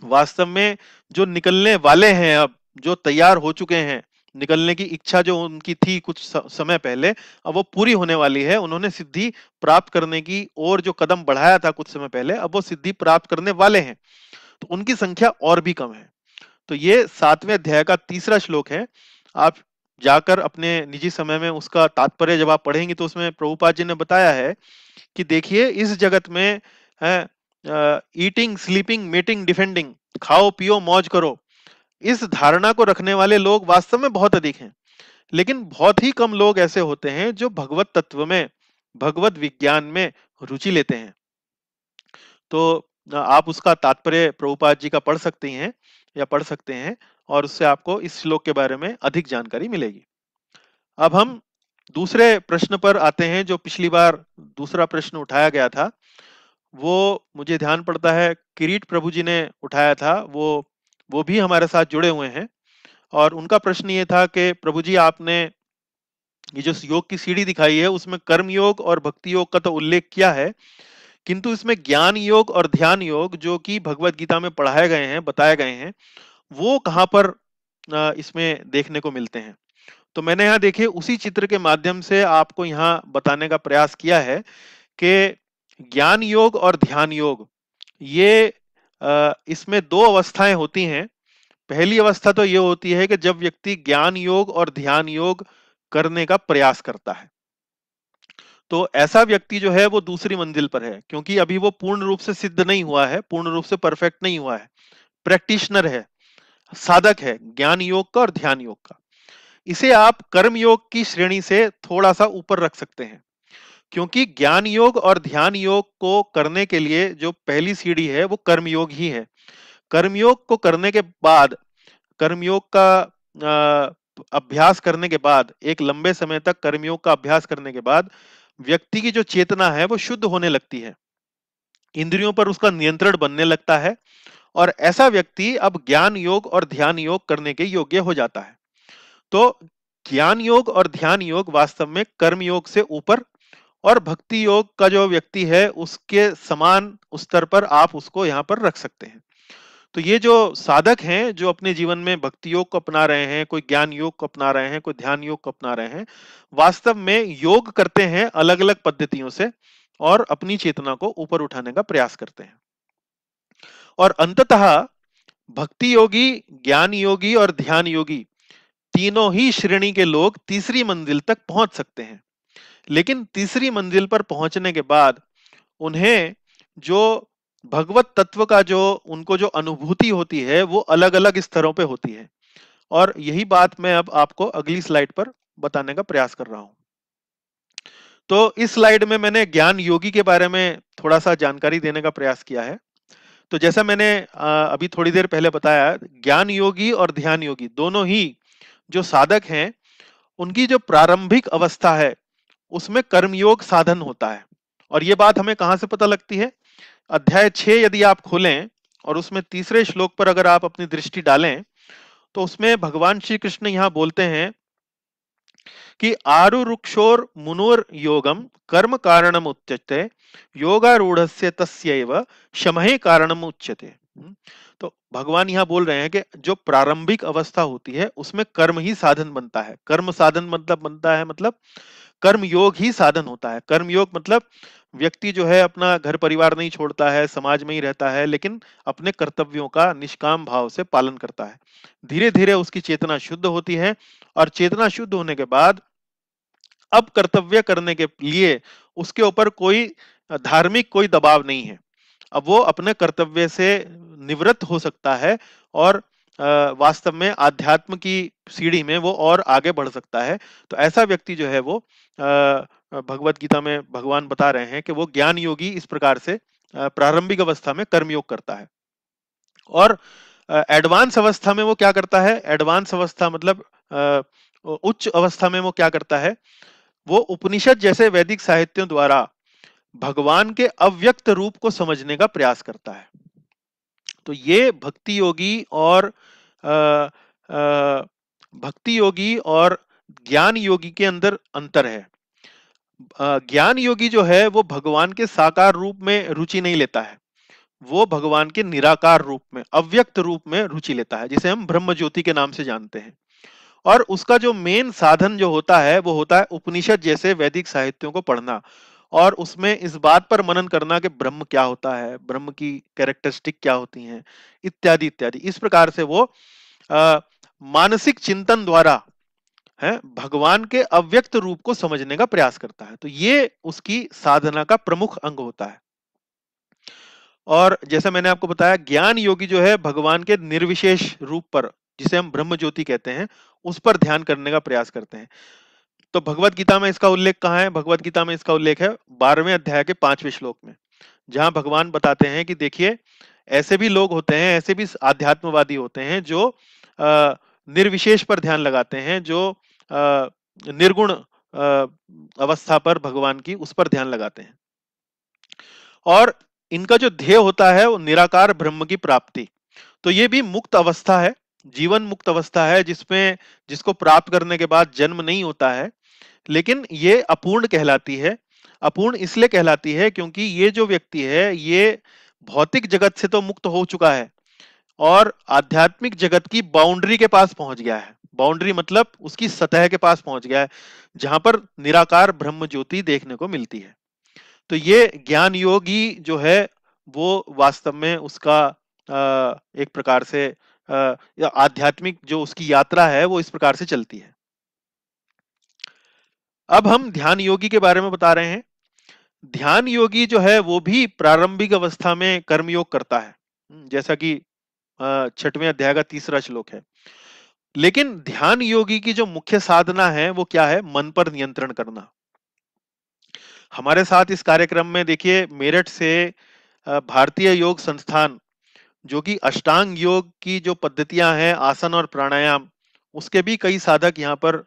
वास्तव में जो निकलने वाले हैं, अब जो तैयार हो चुके हैं, निकलने की इच्छा जो उनकी थी कुछ समय पहले, अब वो पूरी होने वाली है। उन्होंने सिद्धि प्राप्त करने की ओर जो कदम बढ़ाया था कुछ समय पहले, अब वो सिद्धि प्राप्त करने वाले हैं, तो उनकी संख्या और भी कम है। तो ये 7वें अध्याय का तीसरा श्लोक है। आप जाकर अपने निजी समय में उसका तात्पर्य जब आप पढ़ेंगे, तो उसमें प्रभुपाद जी ने बताया है कि देखिए, इस जगत में है ईटिंग, स्लीपिंग, मीटिंग, डिफेंडिंग, खाओ पियो मौज करो, इस धारणा को रखने वाले लोग वास्तव में बहुत अधिक हैं। लेकिन बहुत ही कम लोग ऐसे होते हैं जो भगवत तत्व में, भगवत विज्ञान में रुचि लेते हैं। तो आप उसका तात्पर्य प्रभुपाद जी का पढ़ सकते हैं, या पढ़ सकते हैं, और उससे आपको इस श्लोक के बारे में अधिक जानकारी मिलेगी। अब हम दूसरे प्रश्न पर आते हैं, जो पिछली बार दूसरा प्रश्न उठाया गया था। वो मुझे ध्यान पड़ता है किरीट प्रभु जी ने उठाया था। वो भी हमारे साथ जुड़े हुए हैं, और उनका प्रश्न ये था कि प्रभु जी, आपने ये जो योग की सीढ़ी दिखाई है, उसमें कर्म योग और भक्ति योग का तो उल्लेख किया है, किंतु इसमें ज्ञान योग और ध्यान योग जो कि भगवत गीता में पढ़ाए गए हैं, बताए गए हैं, वो कहाँ पर इसमें देखने को मिलते हैं। तो मैंने यहाँ देखिए उसी चित्र के माध्यम से आपको यहाँ बताने का प्रयास किया है कि ज्ञान योग और ध्यान योग, ये इसमें दो अवस्थाएं होती हैं। पहली अवस्था तो ये होती है कि जब व्यक्ति ज्ञान योग और ध्यान योग करने का प्रयास करता है, तो ऐसा व्यक्ति जो है वो दूसरी मंजिल पर है, क्योंकि अभी वो पूर्ण रूप से सिद्ध नहीं हुआ है, पूर्ण रूप से परफेक्ट नहीं हुआ है, प्रैक्टिशनर है, साधक है ज्ञान योग का और ध्यान योग का। इसे आप कर्म योग की श्रेणी से थोड़ा सा ऊपर रख सकते हैं, क्योंकि ज्ञान योग और ध्यान योग को करने के लिए जो पहली सीढ़ी है वो कर्म योग ही है। कर्मयोग को करने के बाद, कर्मयोग का अभ्यास करने के बाद, एक लंबे समय तक कर्मयोग का अभ्यास करने के बाद व्यक्ति की जो चेतना है वो शुद्ध होने लगती है, इंद्रियों पर उसका नियंत्रण बनने लगता है, और ऐसा व्यक्ति अब ज्ञान योग और ध्यान योग करने के योग्य हो जाता है। तो ज्ञान योग और ध्यान योग वास्तव में कर्म योग से ऊपर, और भक्ति योग का जो व्यक्ति है उसके समान स्तर पर आप उसको यहाँ पर रख सकते हैं। तो ये जो साधक हैं, जो अपने जीवन में भक्ति योग को अपना रहे हैं, कोई ज्ञान योग को अपना रहे हैं, कोई ध्यान योग को अपना रहे हैं, वास्तव में योग करते हैं अलग-अलग पद्धतियों से और अपनी चेतना को ऊपर उठाने का प्रयास करते हैं। और अंततः भक्ति योगी, ज्ञान योगी और ध्यान योगी तीनों ही श्रेणी के लोग तीसरी मंजिल तक पहुंच सकते हैं। लेकिन तीसरी मंजिल पर पहुंचने के बाद उन्हें जो भगवत तत्व का जो उनको जो अनुभूति होती है वो अलग-अलग स्तरों पे होती है। और यही बात मैं अब आपको अगली स्लाइड पर बताने का प्रयास कर रहा हूं। तो इस स्लाइड में मैंने ज्ञान योगी के बारे में थोड़ा सा जानकारी देने का प्रयास किया है। तो जैसा मैंने अभी थोड़ी देर पहले बताया, ज्ञान योगी और ध्यान योगी दोनों ही जो साधक हैं, उनकी जो प्रारंभिक अवस्था है उसमें कर्मयोग साधन होता है। और ये बात हमें कहां से पता लगती है? अध्याय 6 यदि आप खोलें और उसमें तीसरे श्लोक पर अगर आप अपनी दृष्टि डालें, तो उसमें भगवान श्री कृष्ण यहां बोलते हैं कि आरुरुक्षोर मुनोर योगम कर्म कारणम उच्यते योगारूढ़स्य तस्यैव शमहे कारणम उच्यते। तो भगवान यहाँ बोल रहे हैं कि जो प्रारंभिक अवस्था होती है उसमें कर्म ही साधन बनता है। कर्म साधन मतलब बनता है, मतलब कर्म योग ही साधन होता है। कर्म योग मतलब व्यक्ति जो है अपना घर परिवार नहीं छोड़ता है, समाज में ही रहता है, लेकिन अपने कर्तव्यों का निष्काम भाव से पालन करता है। धीरे धीरे उसकी चेतना शुद्ध होती है और चेतना शुद्ध होने के बाद अब कर्तव्य करने के लिए उसके ऊपर कोई धार्मिक कोई दबाव नहीं है। अब वो अपने कर्तव्य से निवृत्त हो सकता है और वास्तव में आध्यात्म की सीढ़ी में वो और आगे बढ़ सकता है। तो ऐसा व्यक्ति जो है वो भगवत गीता में भगवान बता रहे हैं कि वो ज्ञान योगी इस प्रकार से प्रारंभिक अवस्था में कर्मयोग करता है। और एडवांस अवस्था में वो क्या करता है? एडवांस अवस्था मतलब उच्च अवस्था में वो क्या करता है? वो उपनिषद जैसे वैदिक साहित्यों द्वारा भगवान के अव्यक्त रूप को समझने का प्रयास करता है। तो ये भक्ति योगी और भक्ति योगी और ज्ञान योगी के अंदर अंतर है। ज्ञान योगी जो है वो भगवान के साकार रूप में रुचि नहीं लेता है, वो भगवान के निराकार रूप में, अव्यक्त रूप में रुचि लेता है, जिसे हम ब्रह्म ज्योति के नाम से जानते हैं। और उसका जो मेन साधन जो होता है वो होता है उपनिषद जैसे वैदिक साहित्यों को पढ़ना और उसमें इस बात पर मनन करना कि ब्रह्म क्या होता है, ब्रह्म की कैरेक्टरिस्टिक क्या होती हैं, इत्यादि इत्यादि। इस प्रकार से वो आ, मानसिक चिंतन द्वारा है भगवान के अव्यक्त रूप को समझने का प्रयास करता है। तो ये उसकी साधना का प्रमुख अंग होता है। और जैसा मैंने आपको बताया, ज्ञान योगी जो है भगवान के निर्विशेष रूप पर, जिसे हम ब्रह्म ज्योति कहते हैं, उस पर ध्यान करने का प्रयास करते हैं। तो भगवत गीता में इसका उल्लेख कहाँ है? भगवत गीता में इसका उल्लेख है 12वें अध्याय के 5वें श्लोक में, जहां भगवान बताते हैं कि देखिए, ऐसे भी लोग होते हैं, ऐसे भी आध्यात्मवादी होते हैं जो निर्विशेष पर ध्यान लगाते हैं, जो निर्गुण अवस्था पर भगवान की उस पर ध्यान लगाते हैं। और इनका जो ध्येय होता है वो निराकार ब्रह्म की प्राप्ति। तो ये भी मुक्त अवस्था है, जीवन मुक्त अवस्था है, जिसमें जिसको प्राप्त करने के बाद जन्म नहीं होता है, लेकिन ये अपूर्ण कहलाती है। अपूर्ण इसलिए कहलाती है क्योंकि ये जो व्यक्ति है ये भौतिक जगत से तो मुक्त हो चुका है और आध्यात्मिक जगत की बाउंड्री के पास पहुंच गया है। बाउंड्री मतलब उसकी सतह के पास पहुंच गया है, जहां पर निराकार ब्रह्म ज्योति देखने को मिलती है। तो ये ज्ञान योगी जो है वो वास्तव में उसका एक प्रकार से आध्यात्मिक जो उसकी यात्रा है वो इस प्रकार से चलती है। अब हम ध्यान योगी के बारे में बता रहे हैं। ध्यान योगी जो है वो भी प्रारंभिक अवस्था में कर्मयोग करता है, जैसा कि 6वें अध्याय का 3रा श्लोक है। लेकिन ध्यान योगी की जो मुख्य साधना है वो क्या है? मन पर नियंत्रण करना। हमारे साथ इस कार्यक्रम में देखिए मेरठ से भारतीय योग संस्थान, जो कि अष्टांग योग की जो पद्धतियां हैं, आसन और प्राणायाम, उसके भी कई साधक यहाँ पर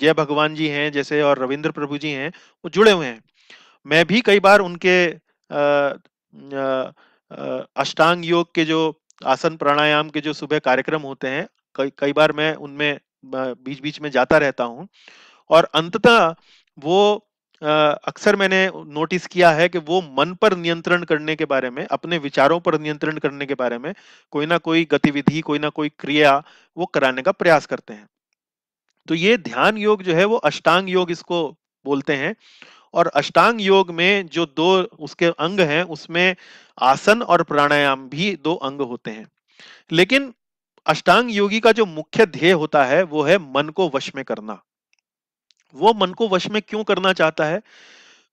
जय भगवान जी हैं जैसे और रविंद्र प्रभु जी हैं, वो जुड़े हुए हैं। मैं भी कई बार उनके अष्टांग योग के जो आसन प्राणायाम के जो सुबह कार्यक्रम होते हैं, कई कई बार मैं उनमें बीच बीच में जाता रहता हूँ। और अंततः वो अक्सर मैंने नोटिस किया है कि वो मन पर नियंत्रण करने के बारे में, अपने विचारों पर नियंत्रण करने के बारे में कोई ना कोई गतिविधि, कोई ना कोई क्रिया वो कराने का प्रयास करते हैं। तो ये ध्यान योग जो है वो अष्टांग योग इसको बोलते हैं। और अष्टांग योग में जो दो उसके अंग हैं उसमें आसन और प्राणायाम भी दो अंग होते हैं। लेकिन अष्टांग योगी का जो मुख्य ध्येय होता है वो है मन को वश में करना। वो मन को वश में क्यों करना चाहता है?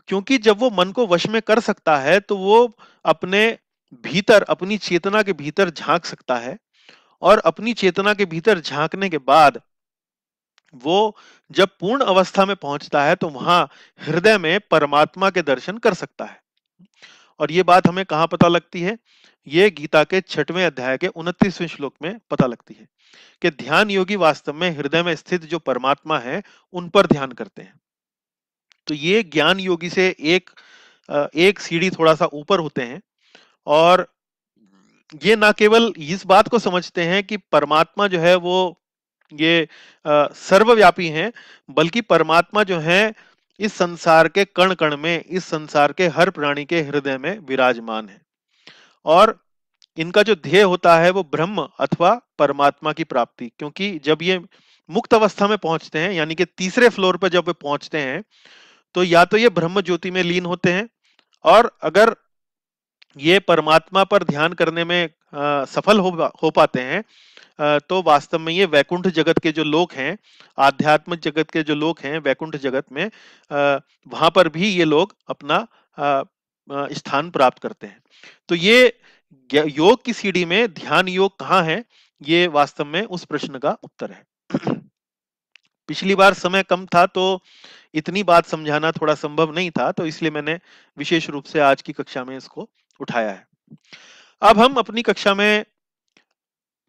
क्योंकि जब वो मन को वश में कर सकता है तो वो अपने भीतर, अपनी चेतना के भीतर झांक सकता है। और अपनी चेतना के भीतर झांकने के बाद वो जब पूर्ण अवस्था में पहुंचता है तो वहां हृदय में परमात्मा के दर्शन कर सकता है। और ये बात हमें कहाँ पता लगती है? ये गीता के 6वें अध्याय के 29वें श्लोक में पता लगती है कि ध्यान योगी वास्तव में हृदय में स्थित जो परमात्मा है उन पर ध्यान करते हैं। तो ये ज्ञान योगी से एक सीढ़ी थोड़ा सा ऊपर होते हैं। और ये ना केवल इस बात को समझते हैं कि परमात्मा जो है वो ये सर्वव्यापी हैं, बल्कि परमात्मा जो है इस संसार के कण कण में, इस संसार के हर प्राणी के हृदय में विराजमान है। और इनका जो ध्येय होता है वो ब्रह्म अथवा परमात्मा की प्राप्ति। क्योंकि जब ये मुक्त अवस्था में पहुंचते हैं, यानी कि तीसरे फ्लोर पर जब वे पहुंचते हैं, तो या तो ये ब्रह्म ज्योति में लीन होते हैं, और अगर ये परमात्मा पर ध्यान करने में सफल हो पाते हैं, तो वास्तव में ये वैकुंठ जगत के जो लोग हैं, आध्यात्मिक जगत के जो लोग हैं वैकुंठ जगत में, वहां पर भी ये लोग अपना स्थान प्राप्त करते हैं। तो ये योग की सीढ़ी में ध्यान योग कहाँ है, ये वास्तव में उस प्रश्न का उत्तर है। पिछली बार समय कम था तो इतनी बात समझाना थोड़ा संभव नहीं था, तो इसलिए मैंने विशेष रूप से आज की कक्षा में इसको उठाया है। अब हम अपनी कक्षा में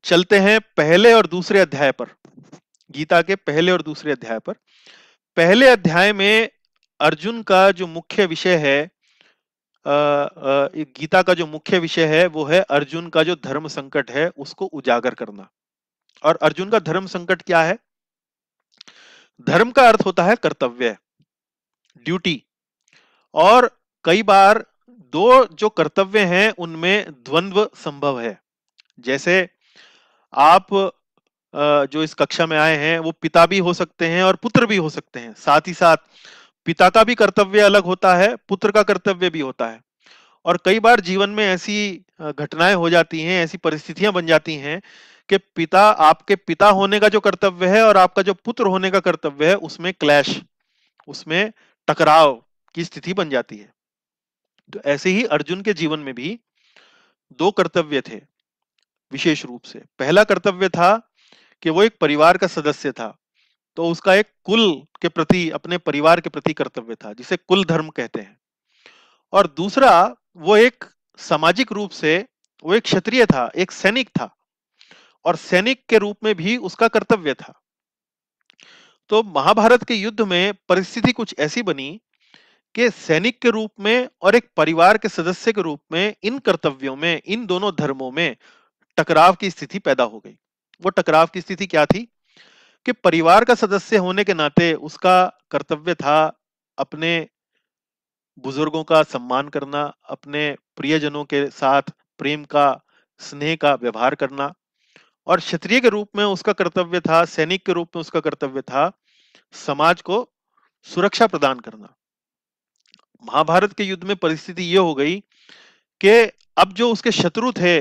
चलते हैं पहले और दूसरे अध्याय पर, गीता के पहले और दूसरे अध्याय पर। पहले अध्याय में अर्जुन का जो मुख्य विषय है, गीता का जो मुख्य विषय है वो है अर्जुन का जो धर्म संकट है उसको उजागर करना। और अर्जुन का धर्म संकट क्या है? धर्म का अर्थ होता है कर्तव्य, ड्यूटी। और कई बार दो जो कर्तव्य हैं उनमें द्वंद्व संभव है। जैसे आप जो इस कक्षा में आए हैं वो पिता भी हो सकते हैं और पुत्र भी हो सकते हैं। साथ ही साथ पिता का भी कर्तव्य अलग होता है, पुत्र का कर्तव्य भी होता है। और कई बार जीवन में ऐसी घटनाएं हो जाती हैं, ऐसी परिस्थितियां बन जाती हैं कि पिता, आपके पिता होने का जो कर्तव्य है और आपका जो पुत्र होने का कर्तव्य है उसमें क्लैश, उसमें टकराव की स्थिति बन जाती है। तो ऐसे ही अर्जुन के जीवन में भी दो कर्तव्य थे विशेष रूप से। पहला कर्तव्य था कि वो एक परिवार का सदस्य था, तो उसका एक कुल के प्रति, अपने परिवार के प्रति कर्तव्य था, जिसे कुल धर्म कहते हैं। और दूसरा, वो एक सामाजिक रूप से वो एक क्षत्रिय था, एक सैनिक था, और सैनिक के रूप में भी उसका कर्तव्य था। तो महाभारत के युद्ध में परिस्थिति कुछ ऐसी बनी कि सैनिक के रूप में और एक परिवार के सदस्य के रूप में इन कर्तव्यों में, इन दोनों धर्मों में टकराव की स्थिति पैदा हो गई। वो टकराव की स्थिति क्या थी कि परिवार का सदस्य होने के नाते उसका कर्तव्य था अपने बुजुर्गों का सम्मान करना, अपने प्रियजनों के साथ प्रेम का, स्नेह का व्यवहार करना। और क्षत्रिय के रूप में उसका कर्तव्य था, सैनिक के रूप में उसका कर्तव्य था समाज को सुरक्षा प्रदान करना। महाभारत के युद्ध में परिस्थिति ये हो गई कि अब जो उसके शत्रु थे,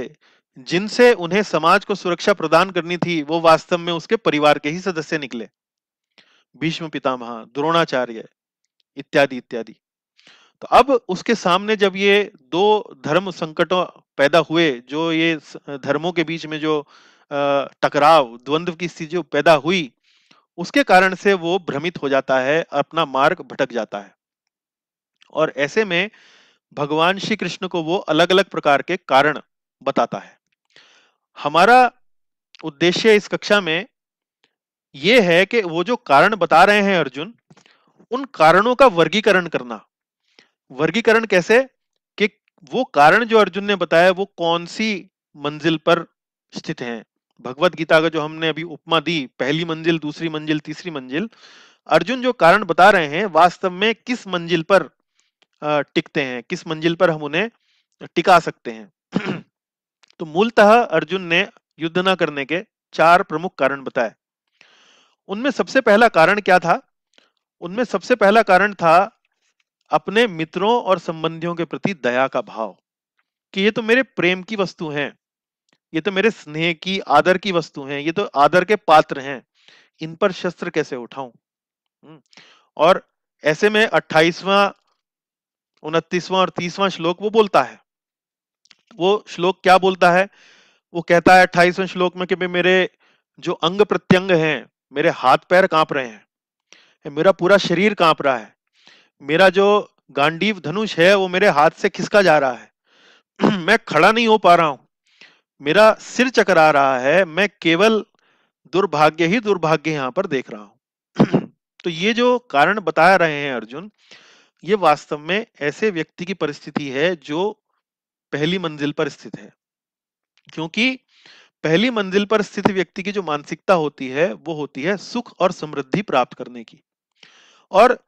जिनसे उन्हें समाज को सुरक्षा प्रदान करनी थी, वो वास्तव में उसके परिवार के ही सदस्य निकले। भीष्म पितामह, द्रोणाचार्य, इत्यादि इत्यादि। तो अब उसके सामने जब ये दो धर्म संकटों पैदा हुए, जो ये धर्मों के बीच में जो टकराव, द्वंद्व की स्थिति जो पैदा हुई, उसके कारण से वो भ्रमित हो जाता है, अपना मार्ग भटक जाता है। और ऐसे में भगवान श्री कृष्ण को वो अलग अलग प्रकार के कारण बताता है। हमारा उद्देश्य इस कक्षा में ये है कि वो जो कारण बता रहे हैं अर्जुन, उन कारणों का वर्गीकरण करना। वर्गीकरण कैसे? कि वो कारण जो अर्जुन ने बताया वो कौन सी मंजिल पर स्थित हैं। भगवत गीता का जो हमने अभी उपमा दी, पहली मंजिल, दूसरी मंजिल, तीसरी मंजिल, अर्जुन जो कारण बता रहे हैं वास्तव में किस मंजिल पर टिकते हैं, किस मंजिल पर हम उन्हें टिका सकते हैं। तो मूलतः अर्जुन ने युद्ध न करने के 4 प्रमुख कारण बताए। उनमें सबसे पहला कारण क्या था? उनमें सबसे पहला कारण था अपने मित्रों और संबंधियों के प्रति दया का भाव, कि ये तो मेरे प्रेम की वस्तु हैं, ये तो मेरे स्नेह की, आदर की वस्तु हैं, ये तो आदर के पात्र हैं, इन पर शस्त्र कैसे उठाऊं? हम्म, और ऐसे में 28वां, 29वां और 30वां श्लोक वो बोलता है। वो श्लोक क्या बोलता है? वो कहता है 28वें श्लोक में कि भाई मेरे जो अंग प्रत्यंग हैं, मेरे हाथ पैर कांप रहे हैं, मेरा पूरा शरीर कांप रहा है, मेरा जो गांडीव धनुष है वो मेरे हाथ से खिसका जा रहा है। मैं खड़ा नहीं हो पा रहा हूं, मेरा सिर चकरा रहा है, मैं केवल दुर्भाग्य ही दुर्भाग्य यहां पर देख रहा हूं। तो ये जो कारण बता रहे हैं अर्जुन, ये वास्तव में ऐसे व्यक्ति की परिस्थिति है जो पहली मंजिल पर स्थित है। क्योंकि पहली मंजिल पर स्थित व्यक्ति की जो मानसिकता होती है वो होती है सुख और समृद्धि प्राप्त करने की। और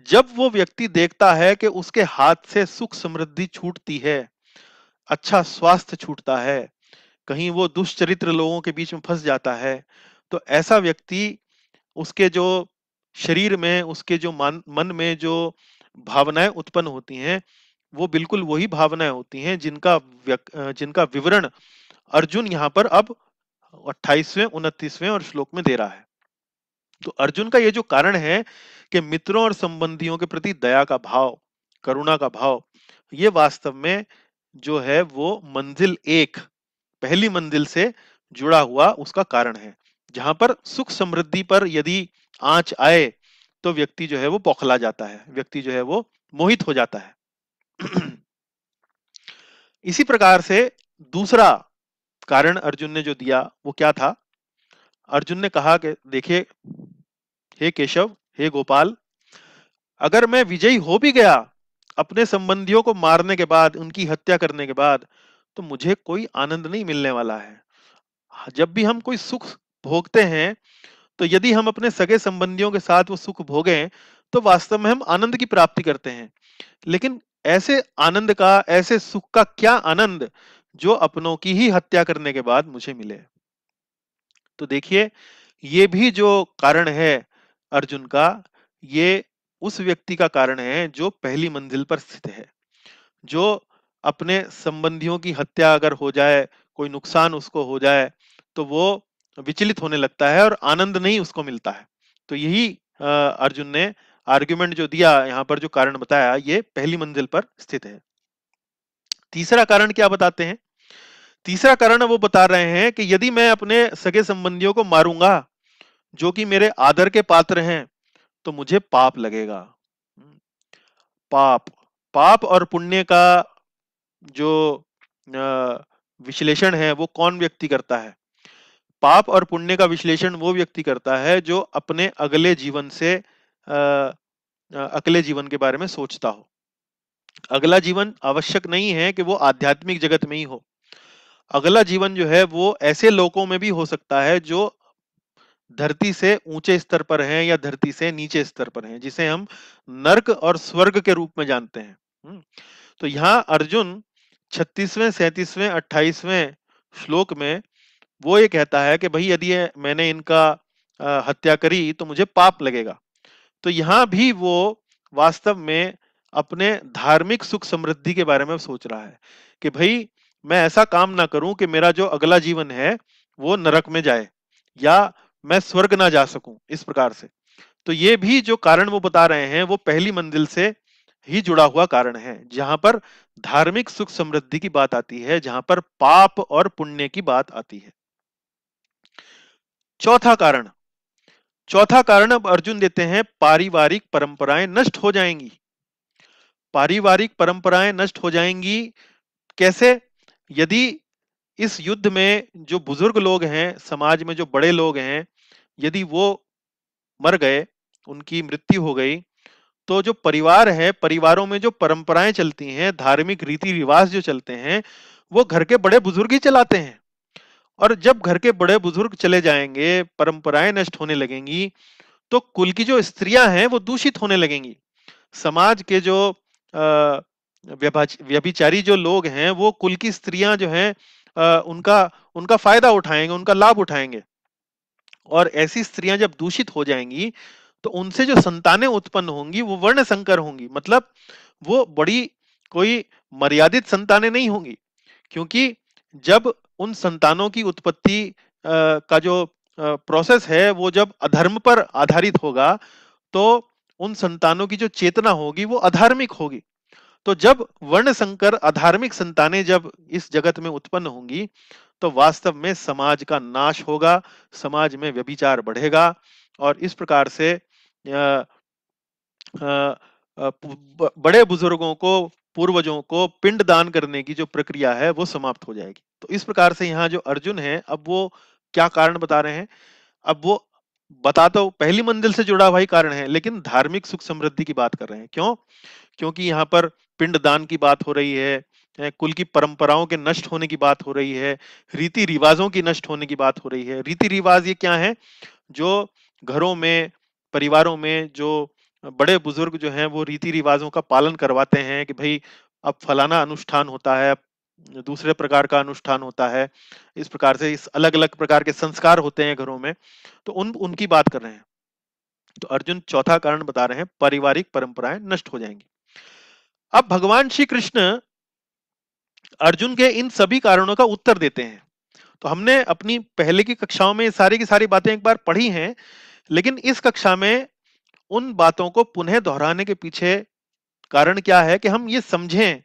जब वो व्यक्ति देखता है कि उसके हाथ से सुख समृद्धि छूटती है, अच्छा स्वास्थ्य छूटता है, कहीं वो दुष्चरित्र लोगों के बीच में फंस जाता है, तो ऐसा व्यक्ति, उसके जो शरीर में, उसके जो मन में जो भावनाएं उत्पन्न होती हैं, वो बिल्कुल वही भावनाएं होती हैं जिनका विवरण अर्जुन यहाँ पर अब 28वें 29वें और श्लोक में दे रहा है। तो अर्जुन का ये जो कारण है कि मित्रों और संबंधियों के प्रति दया का भाव, करुणा का भाव, ये वास्तव में जो है वो मंजिल एक, पहली मंजिल से जुड़ा हुआ उसका कारण है। जहां पर सुख समृद्धि पर यदि आंच आए तो व्यक्ति जो है वो बौखला जाता है, व्यक्ति जो है वो मोहित हो जाता है। इसी प्रकार से दूसरा कारण अर्जुन ने जो दिया वो क्या था? अर्जुन ने कहा कि देखिए, हे केशव, हे गोपाल, अगर मैं विजयी हो भी गया अपने संबंधियों को मारने के बाद, उनकी हत्या करने के बाद, तो मुझे कोई आनंद नहीं मिलने वाला है। जब भी हम कोई सुख भोगते हैं, तो यदि हम अपने सगे संबंधियों के साथ वो सुख भोगें, तो वास्तव में हम आनंद की प्राप्ति करते हैं। लेकिन ऐसे आनंद का, ऐसे सुख का क्या आनंद जो अपनों की ही हत्या करने के बाद मुझे मिले? तो देखिए, ये भी जो कारण है अर्जुन का, ये उस व्यक्ति का कारण है जो पहली मंजिल पर स्थित है, जो अपने संबंधियों की हत्या अगर हो जाए, कोई नुकसान उसको हो जाए, तो वो विचलित होने लगता है और आनंद नहीं उसको मिलता है। तो यही अर्जुन ने आर्गुमेंट जो दिया यहाँ पर, जो कारण बताया, ये पहली मंजिल पर स्थित है। तीसरा कारण क्या बताते हैं? तीसरा कारण वो बता रहे हैं कि यदि मैं अपने सगे संबंधियों को मारूंगा जो कि मेरे आदर के पात्र हैं, तो मुझे पाप लगेगा। पाप, पाप और पुण्य का जो विश्लेषण है वो कौन व्यक्ति करता है? पाप और पुण्य का विश्लेषण वो व्यक्ति करता है जो अपने अगले जीवन से अगले जीवन के बारे में सोचता हो। अगला जीवन आवश्यक नहीं है कि वो आध्यात्मिक जगत में ही हो। अगला जीवन जो है वो ऐसे लोकों में भी हो सकता है जो धरती से ऊंचे स्तर पर हैं या धरती से नीचे स्तर पर हैं, जिसे हम नर्क और स्वर्ग के रूप में जानते हैं। तो यहाँ अर्जुन 36वें, 37वें, 28वें श्लोक में वो ये कहता है कि भाई यदि मैंने इनका हत्या करी तो मुझे पाप लगेगा। तो यहाँ भी वो वास्तव में अपने धार्मिक सुख समृद्धि के बारे में सोच रहा है कि भाई मैं ऐसा काम ना करूं कि मेरा जो अगला जीवन है वो नरक में जाए, या मैं स्वर्ग ना जा सकूं, इस प्रकार से। तो ये भी जो कारण वो बता रहे हैं वो पहली मंजिल से ही जुड़ा हुआ कारण है, जहां पर धार्मिक सुख समृद्धि की बात आती है, जहां पर पाप और पुण्य की बात आती है। चौथा कारण, चौथा कारण अब अर्जुन देते हैं, पारिवारिक परंपराएं नष्ट हो जाएंगी। पारिवारिक परंपराएं नष्ट हो जाएंगी कैसे? यदि इस युद्ध में जो बुजुर्ग लोग हैं, समाज में जो बड़े लोग हैं, यदि वो मर गए, उनकी मृत्यु हो गई, तो जो परिवार है, परिवारों में जो परंपराएं चलती हैं, धार्मिक रीति रिवाज जो चलते हैं, वो घर के बड़े बुजुर्ग ही चलाते हैं। और जब घर के बड़े बुजुर्ग चले जाएंगे, परंपराएं नष्ट होने लगेंगी, तो कुल की जो स्त्रियां हैं वो दूषित होने लगेंगी। समाज के जो व्यभिचारी जो लोग हैं वो कुल की स्त्रियां जो हैं उनका उनका फायदा उठाएंगे, उनका लाभ उठाएंगे। और ऐसी स्त्रियां जब दूषित हो जाएंगी तो उनसे जो संतानें उत्पन्न होंगी वो वर्ण संकर होंगी, मतलब वो बड़ी कोई मर्यादित संतानें नहीं होंगी। क्योंकि जब उन संतानों की उत्पत्ति का जो प्रोसेस है वो जब अधर्म पर आधारित होगा तो उन संतानों की जो चेतना होगी वो अधार्मिक होगी। तो जब वर्ण संकर अधार्मिक संतानें जब इस जगत में उत्पन्न होंगी तो वास्तव में समाज का नाश होगा, समाज में व्यभिचार बढ़ेगा और इस प्रकार से बड़े बुजुर्गों को, पूर्वजों को पिंड दान करने की जो प्रक्रिया है वो समाप्त हो जाएगी। तो इस प्रकार से यहाँ जो अर्जुन है अब वो क्या कारण बता रहे हैं, अब वो बता तो पहली मंजिल से जुड़ा भाई कारण है लेकिन धार्मिक सुख समृद्धि की बात कर रहे हैं। क्यों? क्योंकि यहाँ पर पिंड दान की बात हो रही है, कुल की परंपराओं के नष्ट होने की बात हो रही है, रीति रिवाजों की नष्ट होने की बात हो रही है। रीति रिवाज ये क्या है? जो घरों में, परिवारों में जो बड़े बुजुर्ग जो हैं वो रीति रिवाजों का पालन करवाते हैं कि भाई अब फलाना अनुष्ठान होता है, दूसरे प्रकार का अनुष्ठान होता है, इस प्रकार से इस अलग अलग प्रकार के संस्कार होते हैं घरों में, तो उनकी बात कर रहे हैं। तो अर्जुन चौथा कारण बता रहे हैं, पारिवारिक परंपराएं नष्ट हो जाएंगी। अब भगवान श्री कृष्ण अर्जुन के इन सभी कारणों का उत्तर देते हैं। तो हमने अपनी पहले की कक्षाओं में सारी की सारी बातें एक बार पढ़ी हैं, लेकिन इस कक्षा में उन बातों को पुनः दोहराने के पीछे कारण क्या है कि हम ये समझें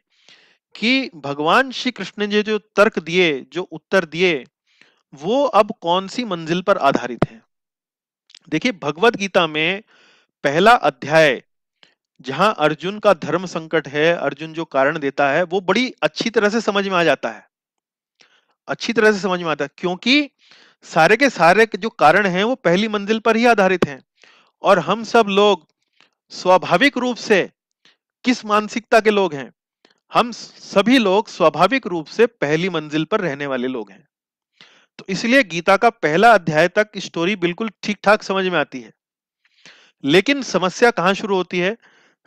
कि भगवान श्री कृष्ण ने जो तर्क दिए, जो उत्तर दिए, वो अब कौन सी मंजिल पर आधारित है। देखिए भगवत गीता में पहला अध्याय जहां अर्जुन का धर्म संकट है, अर्जुन जो कारण देता है वो बड़ी अच्छी तरह से समझ में आ जाता है, अच्छी तरह से समझ में आता है, क्योंकि सारे के सारे जो कारण हैं वो पहली मंजिल पर ही आधारित हैं। और हम सब लोग स्वाभाविक रूप से किस मानसिकता के लोग हैं? हम सभी लोग स्वाभाविक रूप से पहली मंजिल पर रहने वाले लोग हैं। तो इसलिए गीता का पहला अध्याय तक स्टोरी बिल्कुल ठीक ठाक समझ में आती है। लेकिन समस्या कहां शुरू होती है?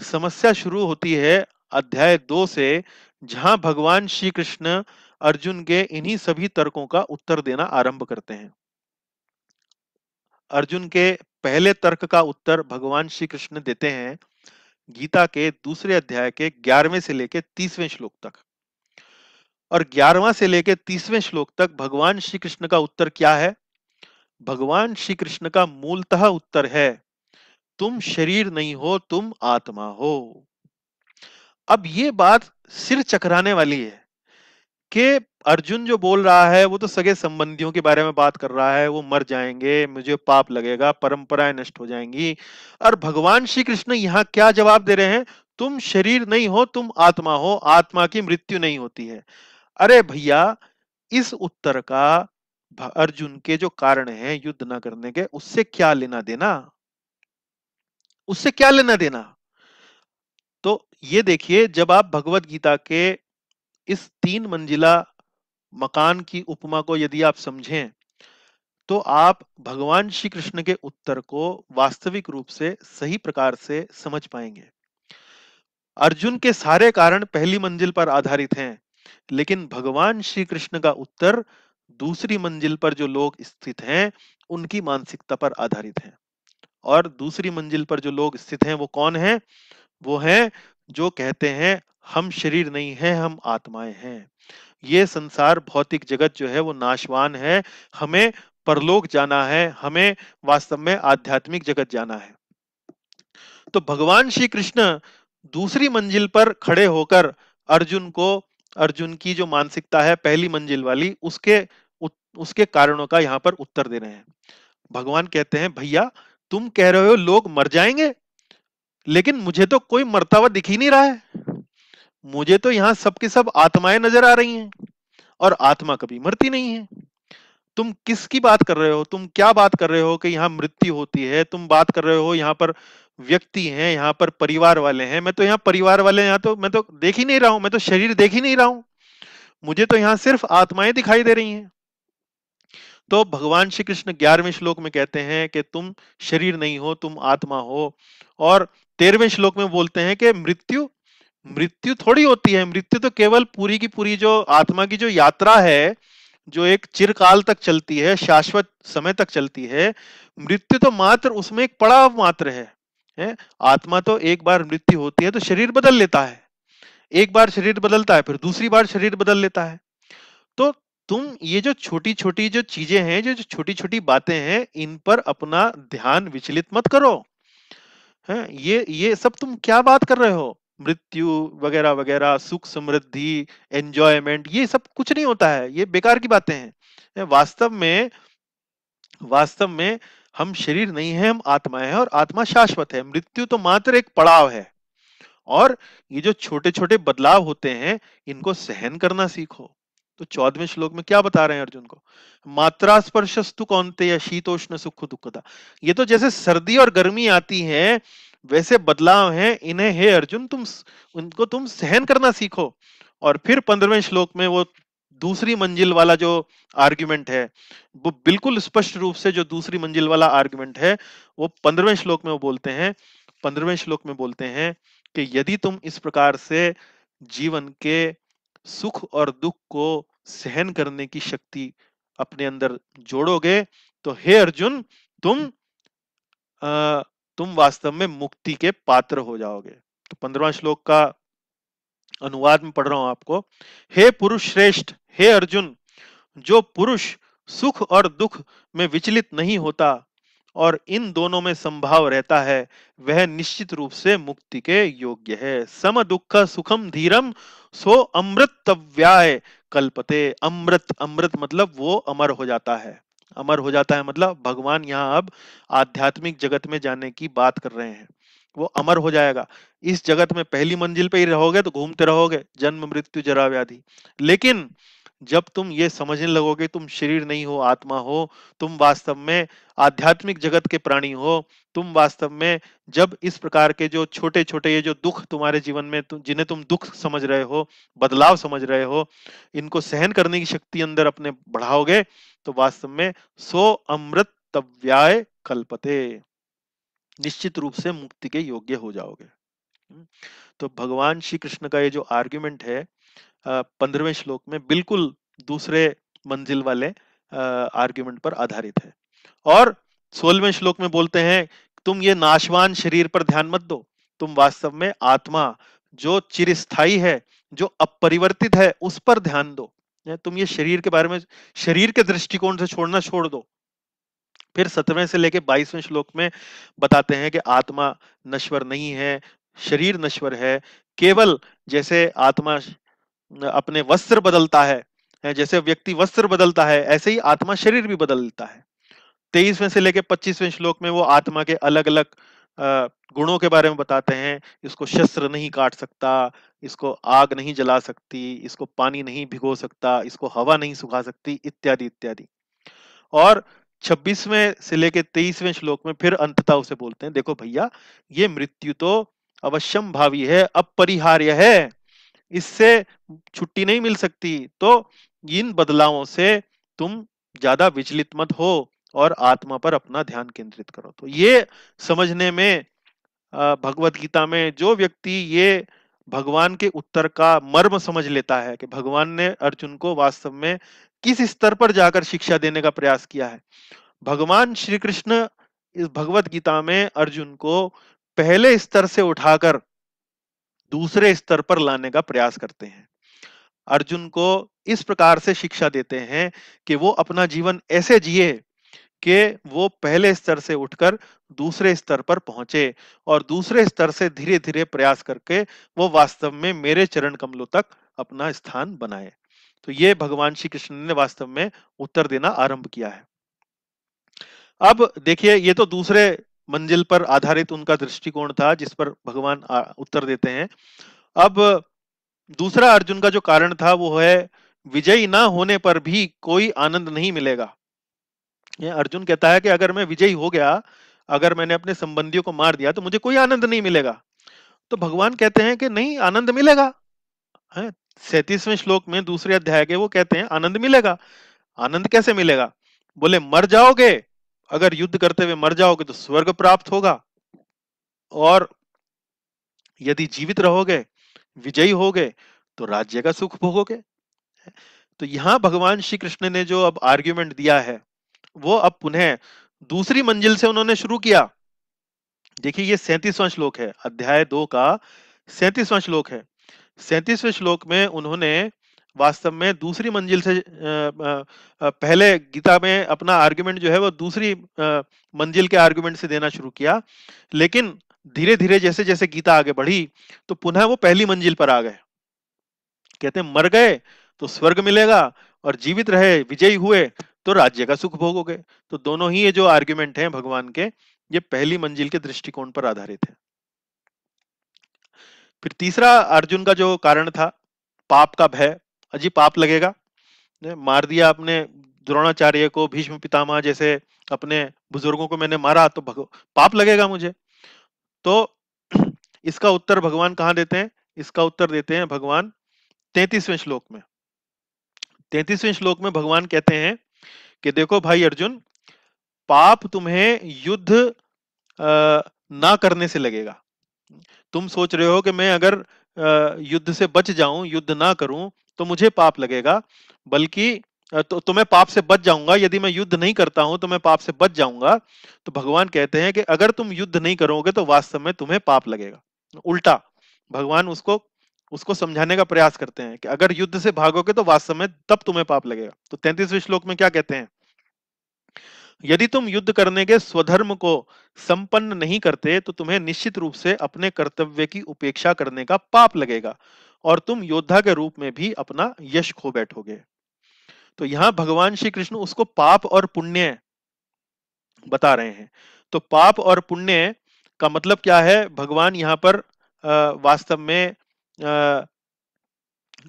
समस्या शुरू होती है अध्याय 2 से, जहां भगवान श्री कृष्ण अर्जुन के इन्हीं सभी तर्कों का उत्तर देना आरंभ करते हैं। अर्जुन के पहले तर्क का उत्तर भगवान श्री कृष्ण देते हैं गीता के दूसरे अध्याय के 11वें से लेकर 30वें श्लोक तक। और 11वां से लेकर 30वें श्लोक तक भगवान श्री कृष्ण का उत्तर क्या है? भगवान श्री कृष्ण का मूलतः उत्तर है, तुम शरीर नहीं हो, तुम आत्मा हो। अब ये बात सिर चकराने वाली है कि अर्जुन जो बोल रहा है वो तो सगे संबंधियों के बारे में बात कर रहा है, वो मर जाएंगे, मुझे पाप लगेगा, परंपराएं नष्ट हो जाएंगी। और भगवान श्री कृष्ण यहाँ क्या जवाब दे रहे हैं? तुम शरीर नहीं हो, तुम आत्मा हो, आत्मा की मृत्यु नहीं होती है। अरे भैया, इस उत्तर का अर्जुन के जो कारण है युद्ध न करने के, उससे क्या लेना देना? उससे क्या लेना देना? तो ये देखिए, जब आप भगवत गीता के इस 3 मंजिला मकान की उपमा को यदि आप समझें तो आप भगवान श्री कृष्ण के उत्तर को वास्तविक रूप से सही प्रकार से समझ पाएंगे। अर्जुन के सारे कारण पहली मंजिल पर आधारित हैं, लेकिन भगवान श्री कृष्ण का उत्तर दूसरी मंजिल पर जो लोग स्थित हैं उनकी मानसिकता पर आधारित है। और दूसरी मंजिल पर जो लोग स्थित हैं वो कौन है? वो हैं जो कहते हैं हम शरीर नहीं है, हम आत्माएं हैं। ये संसार भौतिक जगत जो है वो नाशवान है, हमें परलोक जाना है, हमें वास्तव में आध्यात्मिक जगत जाना है। तो भगवान श्री कृष्ण दूसरी मंजिल पर खड़े होकर अर्जुन को, अर्जुन की जो मानसिकता है पहली मंजिल वाली, उसके कारणों का यहाँ पर उत्तर दे रहे हैं। भगवान कहते हैं भैया, तुम कह रहे हो लोग मर जाएंगे, लेकिन मुझे तो कोई मरता हुआ दिख ही नहीं रहा है। मुझे तो यहाँ सबके सब आत्माएं नजर आ रही हैं और आत्मा कभी मरती नहीं है। तुम किसकी बात कर रहे हो? तुम क्या बात कर रहे हो कि यहाँ मृत्यु होती है? तुम बात कर रहे हो यहाँ पर व्यक्ति हैं, यहाँ पर परिवार वाले हैं। मैं तो यहाँ परिवार वाले, यहाँ तो मैं तो देख ही नहीं रहा हूं, मैं तो शरीर देख ही नहीं रहा हूं, मुझे तो यहाँ सिर्फ आत्माएं दिखाई दे रही हैं। तो भगवान श्री कृष्ण 11वें श्लोक में कहते हैं कि तुम शरीर नहीं हो, तुम आत्मा हो। और 13वें श्लोक में बोलते हैं कि मृत्यु मृत्यु थोड़ी होती है, मृत्यु तो केवल पूरी की पूरी जो आत्मा की जो यात्रा है, जो एक चिरकाल तक चलती है, शाश्वत समय तक चलती है। मृत्यु तो मात्र उसमें एक पड़ाव मात्र है? आत्मा तो एक बार मृत्यु होती है तो शरीर बदल लेता है, एक बार शरीर बदलता है फिर दूसरी बार शरीर बदल लेता है। तो तुम ये जो छोटी छोटी जो चीजें हैं, जो छोटी छोटी बातें हैं, इन पर अपना ध्यान विचलित मत करो। है ये सब तुम क्या बात कर रहे हो? मृत्यु वगैरह वगैरह, सुख समृद्धि, एंजॉयमेंट, ये सब कुछ नहीं होता है, ये बेकार की बातें हैं। वास्तव में हम शरीर नहीं है, हम आत्मा है, और आत्मा शाश्वत है। मृत्यु तो मात्र एक पड़ाव है। और ये जो छोटे छोटे बदलाव होते हैं, इनको सहन करना सीखो। तो 14वें श्लोक में क्या बता रहे हैं अर्जुन को? मात्रा स्पर्शस्तु कौन्तेय शीतोष्ण सुख दुखदा। ये तो जैसे सर्दी और गर्मी आती है, वैसे बदलाव हैं, इन्हें हे अर्जुन उनको तुम सहन करना सीखो। और फिर 15वें श्लोक में वो दूसरी मंजिल वाला जो आर्गुमेंट है, वो बिल्कुल स्पष्ट रूप से जो दूसरी मंजिल वाला आर्गुमेंट है, वो 15वें श्लोक में वो बोलते हैं। 15वें श्लोक में बोलते हैं कि यदि तुम इस प्रकार से जीवन के सुख और दुख को सहन करने की शक्ति अपने अंदर जोड़ोगे, तो हे अर्जुन, तुम अ, तुम वास्तव में मुक्ति के पात्र हो जाओगे। तो 15वां श्लोक का अनुवाद में पढ़ रहा हूं आपको। हे पुरुष श्रेष्ठ, हे अर्जुन, जो पुरुष सुख और दुख में विचलित नहीं होता और इन दोनों में संभाव रहता है, वह निश्चित रूप से मुक्ति के योग्य है। सम दुख सुखम धीरम सो अमृतव्याय कल्पते। अमृत, अमृत मतलब वो अमर हो जाता है। अमर हो जाता है मतलब भगवान यहाँ अब आध्यात्मिक जगत में जाने की बात कर रहे हैं। वो अमर हो जाएगा। इस जगत में पहली मंजिल पे ही रहोगे तो घूमते रहोगे, जन्म मृत्यु जरा व्याधि। लेकिन जब तुम ये समझने लगोगे तुम शरीर नहीं हो, आत्मा हो, तुम वास्तव में आध्यात्मिक जगत के प्राणी हो, तुम वास्तव में जब इस प्रकार के जो छोटे छोटे ये जो दुख तुम्हारे जीवन में जिन्हें तुम दुख समझ रहे हो, बदलाव समझ रहे हो, इनको सहन करने की शक्ति अंदर अपने बढ़ाओगे, तो वास्तव में सो अमृतव्याय कल्पते, निश्चित रूप से मुक्ति के योग्य हो जाओगे। तो भगवान श्री कृष्ण का ये जो आर्ग्यूमेंट है 15वें श्लोक में बिल्कुल दूसरे मंजिल वाले आर्ग्यूमेंट पर आधारित है। और 16वें श्लोक में बोलते हैं तुम ये नाशवान शरीर पर ध्यान मत दो, तुम वास्तव में आत्मा जो चिरस्थायी है, जो अपरिवर्तित है, उस पर ध्यान दो। तुम ये शरीर के बारे में, शरीर के दृष्टिकोण से छोड़ना छोड़ दो। फिर 17वें से लेके 22वें श्लोक में बताते हैं कि आत्मा नश्वर नहीं है, शरीर नश्वर है। केवल जैसे आत्मा अपने वस्त्र बदलता है, जैसे व्यक्ति वस्त्र बदलता है, ऐसे ही आत्मा शरीर भी बदलता है। 23वें से लेके 25वें श्लोक में वो आत्मा के अलग अलग गुणों के बारे में बताते हैं। इसको शस्त्र नहीं काट सकता, इसको आग नहीं जला सकती, इसको पानी नहीं भिगो सकता, इसको हवा नहीं सुखा सकती, इत्यादि इत्यादि। और 26वें से लेके 23वें श्लोक में फिर अंततः उसे बोलते हैं देखो भैया, ये मृत्यु तो अवश्यम भावी है, अपरिहार्य है, इससे छुट्टी नहीं मिल सकती। तो इन बदलावों से तुम ज्यादा विचलित मत हो और आत्मा पर अपना ध्यान केंद्रित करो। तो ये समझने में भगवत गीता में जो व्यक्ति ये भगवान के उत्तर का मर्म समझ लेता है कि भगवान ने अर्जुन को वास्तव में किस स्तर पर जाकर शिक्षा देने का प्रयास किया है। भगवान श्री कृष्ण इस भगवत गीता में अर्जुन को पहले स्तर से उठाकर दूसरे स्तर पर लाने का प्रयास करते हैं। अर्जुन को इस प्रकार से शिक्षा देते हैं कि वो अपना जीवन ऐसे जिए कि वो पहले स्तर से उठकर दूसरे स्तर पर पहुंचे और दूसरे स्तर से धीरे धीरे प्रयास करके वो वास्तव में मेरे चरण कमलों तक अपना स्थान बनाए। तो ये भगवान श्री कृष्ण ने वास्तव में उत्तर देना आरंभ किया है। अब देखिए, ये तो दूसरे मंजिल पर आधारित उनका दृष्टिकोण था जिस पर भगवान उत्तर देते हैं। अब दूसरा अर्जुन का जो कारण था वो है विजयी ना होने पर भी कोई आनंद नहीं मिलेगा। ये अर्जुन कहता है कि अगर मैं विजयी हो गया, अगर मैंने अपने संबंधियों को मार दिया तो मुझे कोई आनंद नहीं मिलेगा। तो भगवान कहते हैं कि नहीं, आनंद मिलेगा है। 37वें श्लोक में दूसरे अध्याय के वो कहते हैं आनंद मिलेगा। आनंद कैसे मिलेगा? बोले मर जाओगे, अगर युद्ध करते हुए मर जाओगे तो स्वर्ग प्राप्त होगा, और यदि जीवित रहोगे, विजयी होगे, तो राज्य का सुख भोगोगे। तो यहां भगवान श्री कृष्ण ने जो अब आर्ग्यूमेंट दिया है, वो अब पुनः दूसरी मंजिल से उन्होंने शुरू किया। देखिए ये 37वां श्लोक है, अध्याय 2 का 37वां श्लोक है। 37वें श्लोक में उन्होंने वास्तव में दूसरी मंजिल से पहले गीता में अपना आर्गुमेंट जो है वो दूसरी मंजिल के आर्गुमेंट से देना शुरू किया, लेकिन धीरे धीरे जैसे जैसे गीता आगे बढ़ी तो पुनः वो पहली मंजिल पर आ गए। कहते हैं मर गए तो स्वर्ग मिलेगा, और जीवित रहे, विजयी हुए, तो राज्य का सुख भोगोगे। तो दोनों ही ये जो आर्गुमेंट हैं भगवान के, ये पहली मंजिल के दृष्टिकोण पर आधारित है। फिर तीसरा अर्जुन का जो कारण था, पाप का भय। अजी पाप लगेगा, ने मार दिया अपने द्रोणाचार्य को, भीष्म पितामह जैसे अपने बुजुर्गों को मैंने मारा, तो पाप लगेगा मुझे। तो इसका उत्तर भगवान कहाँ देते हैं? इसका उत्तर देते हैं भगवान 33वें श्लोक में। 33वें श्लोक में भगवान कहते हैं कि देखो भाई अर्जुन, पाप तुम्हें युद्ध ना करने से लगेगा। तुम सोच रहे हो कि मैं अगर युद्ध से बच जाऊं, युद्ध ना करूं, तो मुझे पाप लगेगा, बल्कि तो मैं पाप से बच जाऊंगा। यदि मैं युद्ध नहीं करता हूं तो मैं पाप से बच जाऊंगा। तो भगवान कहते हैं कि अगर तुम युद्ध नहीं करोगे तो वास्तव में तुम्हें पाप लगेगा। उल्टा भगवान उसको उसको समझाने का प्रयास करते हैं कि अगर युद्ध से भागोगे तो वास्तव में तब तुम्हें पाप लगेगा। तो 33वें श्लोक में क्या कहते हैं? यदि तुम युद्ध करने के स्वधर्म को संपन्न नहीं करते तो तुम्हें निश्चित रूप से अपने कर्तव्य की उपेक्षा करने का पाप लगेगा, और तुम योद्धा के रूप में भी अपना यश खो बैठोगे। तो यहां भगवान श्री कृष्ण उसको पाप और पुण्य बता रहे हैं। तो पाप और पुण्य का मतलब क्या है? भगवान यहाँ पर वास्तव में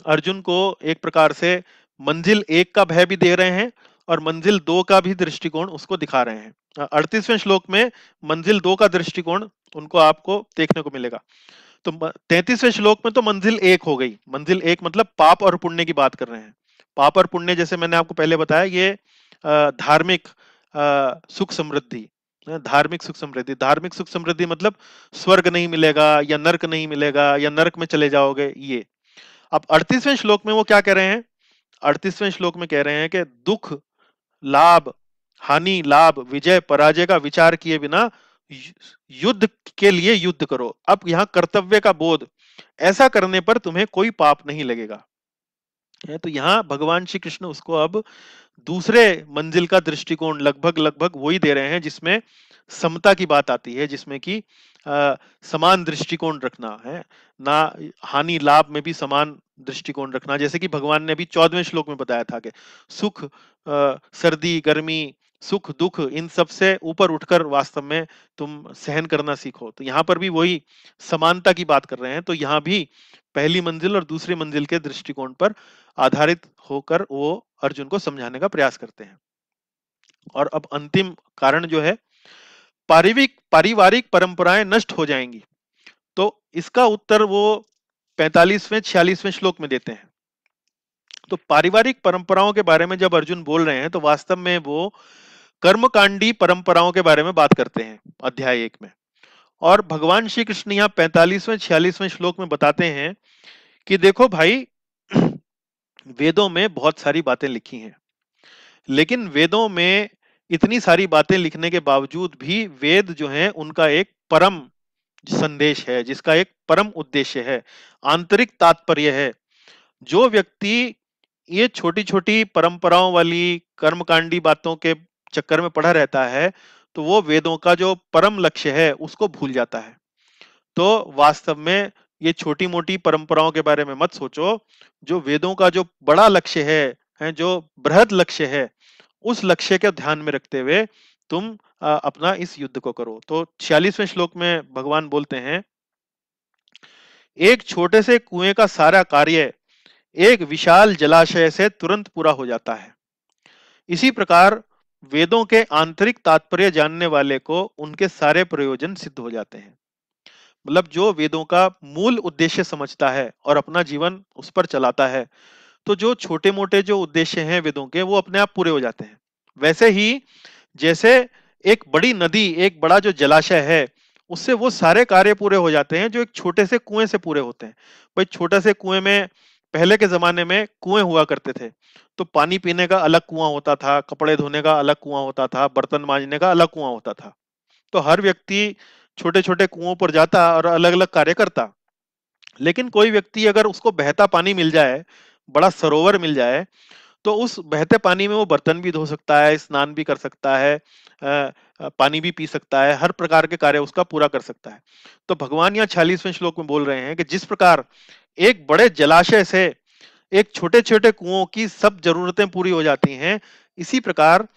अर्जुन को एक प्रकार से मंजिल 1 का भय भी दे रहे हैं, और मंजिल 2 का भी दृष्टिकोण उसको दिखा रहे हैं। 38वें श्लोक में मंजिल 2 का दृष्टिकोण उनको आपको देखने को मिलेगा। तो 33वें श्लोक में तो मंजिल 1 हो गई। मंजिल 1 मतलब पाप और पुण्य की बात कर रहे हैं। पाप और पुण्य जैसे मैंने आपको पहले बताया, ये धार्मिक सुख समृद्धि, धार्मिक सुख समृद्धि। धार्मिक सुख समृद्धि मतलब स्वर्ग नहीं मिलेगा, या नर्क नहीं मिलेगा, या नर्क में चले जाओगे, ये। अब 38वें श्लोक में वो क्या कह रहे हैं? 38वें श्लोक में कह रहे हैं कि दुख, लाभ, हानि, लाभ, विजय, पराजय का विचार किए बिना युद्ध के लिए युद्ध करो। अब यहां कर्तव्य का बोध, ऐसा करने पर तुम्हें कोई पाप नहीं लगेगा। तो यहां भगवान श्री कृष्ण उसको अब दूसरे मंजिल का दृष्टिकोण लगभग लगभग वही दे रहे हैं, जिसमें समता की बात आती है, जिसमें कि समान दृष्टिकोण रखना है ना, हानि लाभ में भी समान दृष्टिकोण रखना। जैसे कि भगवान ने अभी 14वें श्लोक में बताया था कि सुख, सर्दी, गर्मी, सुख, दुख, इन सब से ऊपर उठकर वास्तव में तुम सहन करना सीखो। तो यहाँ पर भी वही समानता की बात कर रहे हैं। तो यहाँ भी पहली मंजिल और दूसरी मंजिल के दृष्टिकोण पर आधारित होकर वो अर्जुन को समझाने का प्रयास करते हैं। और अब अंतिम कारण जो है, पारिवारिक परंपराएं नष्ट हो जाएंगी। तो इसका उत्तर वो 45वें 46वें श्लोक में देते हैं। तो पारिवारिक परंपराओं के बारे में जब अर्जुन बोल रहे हैं तो वास्तव में वो कर्मकांडी परंपराओं के बारे में बात करते हैं अध्याय 1 में। और भगवान श्री कृष्ण यहाँ 45वें 46वें श्लोक में बताते हैं कि देखो भाई, वेदों में बहुत सारी बातें लिखी हैं, लेकिन वेदों में इतनी सारी बातें लिखने के बावजूद भी वेद जो हैं उनका एक परम संदेश है, जिसका एक परम उद्देश्य है, आंतरिक तात्पर्य है। जो व्यक्ति ये छोटी छोटी परंपराओं वाली कर्मकांडी बातों के चक्कर में पड़ा रहता है, तो वो वेदों का जो परम लक्ष्य है उसको भूल जाता है। तो वास्तव में ये छोटी मोटी परंपराओं के बारे में मत सोचो। जो वेदों का जो बड़ा लक्ष्य है जो बृहद लक्ष्य है, उस लक्ष्य के ध्यान में रखते हुए तुम अपना इस युद्ध को करो। तो 46वें श्लोक में भगवान बोलते हैं, एक छोटे से कुएं का सारा कार्य एक विशाल जलाशय से तुरंत पूरा हो जाता है। इसी प्रकार वेदों के आंतरिक तात्पर्य जानने वाले को उनके सारे प्रयोजन सिद्ध हो जाते हैं। मतलब जो वेदों का मूल उद्देश्य समझता है और अपना जीवन उस पर चलाता है, तो जो छोटे मोटे जो उद्देश्य हैं वेदों के, वो अपने आप पूरे हो जाते हैं। वैसे ही जैसे एक बड़ी नदी, एक बड़ा जो जलाशय है, उससे वो सारे कार्य पूरे हो जाते हैं जो एक छोटे से कुएं से पूरे होते हैं। भाई छोटे से कुएं में, पहले के जमाने में कुएं हुआ करते थे, तो पानी पीने का अलग कुआं होता था, कपड़े धोने का अलग कुआं होता था, बर्तन मांजने का अलग कुआं होता था। तो हर व्यक्ति छोटे छोटे कुओं पर जाता और अलग अलग कार्य करता। लेकिन कोई व्यक्ति अगर उसको बहता पानी मिल जाए, बड़ा सरोवर मिल जाए, तो उस बहते पानी में वो बर्तन भी धो सकता है, स्नान भी कर सकता है, पानी भी पी सकता है, हर प्रकार के कार्य उसका पूरा कर सकता है। तो भगवान यहाँ 46वें श्लोक में बोल रहे हैं कि जिस प्रकार एक बड़े जलाशय से एक छोटे छोटे कुओं की सब जरूरतें पूरी हो जाती हैं, इसी प्रकार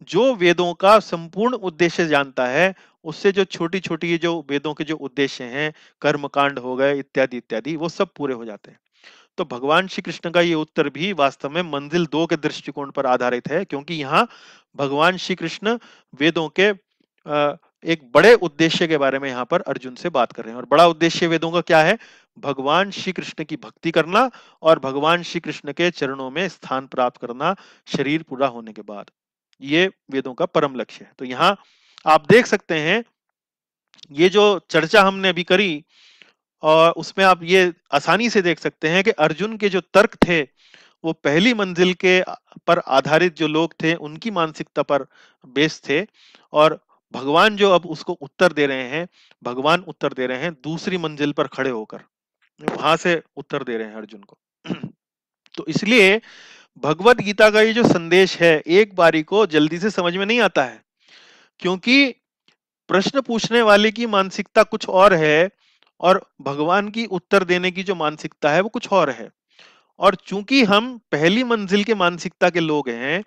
जो वेदों का संपूर्ण उद्देश्य जानता है, उससे जो छोटी छोटी जो वेदों के जो उद्देश्य हैं, कर्म कांड हो गए इत्यादि इत्यादि, वो सब पूरे हो जाते हैं। तो भगवान श्री कृष्ण का ये उत्तर भी वास्तव में मंजिल 2 के दृष्टिकोण पर आधारित है, क्योंकि यहाँ भगवान श्री कृष्ण वेदों के एक बड़े उद्देश्य के बारे में यहाँ पर अर्जुन से बात कर रहे हैं। और बड़ा उद्देश्य वेदों का क्या है? भगवान श्री कृष्ण की भक्ति करना और भगवान श्री कृष्ण के चरणों में स्थान प्राप्त करना, शरीर पूरा होने के बाद। ये वेदों का परम लक्ष्य है। तो यहाँ आप देख सकते हैं, ये जो चर्चा हमने अभी करी, और उसमें आप ये आसानी से देख सकते हैं कि अर्जुन के जो तर्क थे, वो पहली मंजिल के पर आधारित जो लोग थे उनकी मानसिकता पर बेस थे। और भगवान जो अब उसको उत्तर दे रहे हैं, भगवान उत्तर दे रहे हैं दूसरी मंजिल पर खड़े होकर, वहां से उत्तर दे रहे हैं अर्जुन को। तो इसलिए भगवत गीता का ये जो संदेश है, एक बारी को जल्दी से समझ में नहीं आता है, क्योंकि प्रश्न पूछने वाले की मानसिकता कुछ और है और भगवान की उत्तर देने की जो मानसिकता है वो कुछ और है। और चूंकि हम पहली मंजिल के मानसिकता के लोग हैं,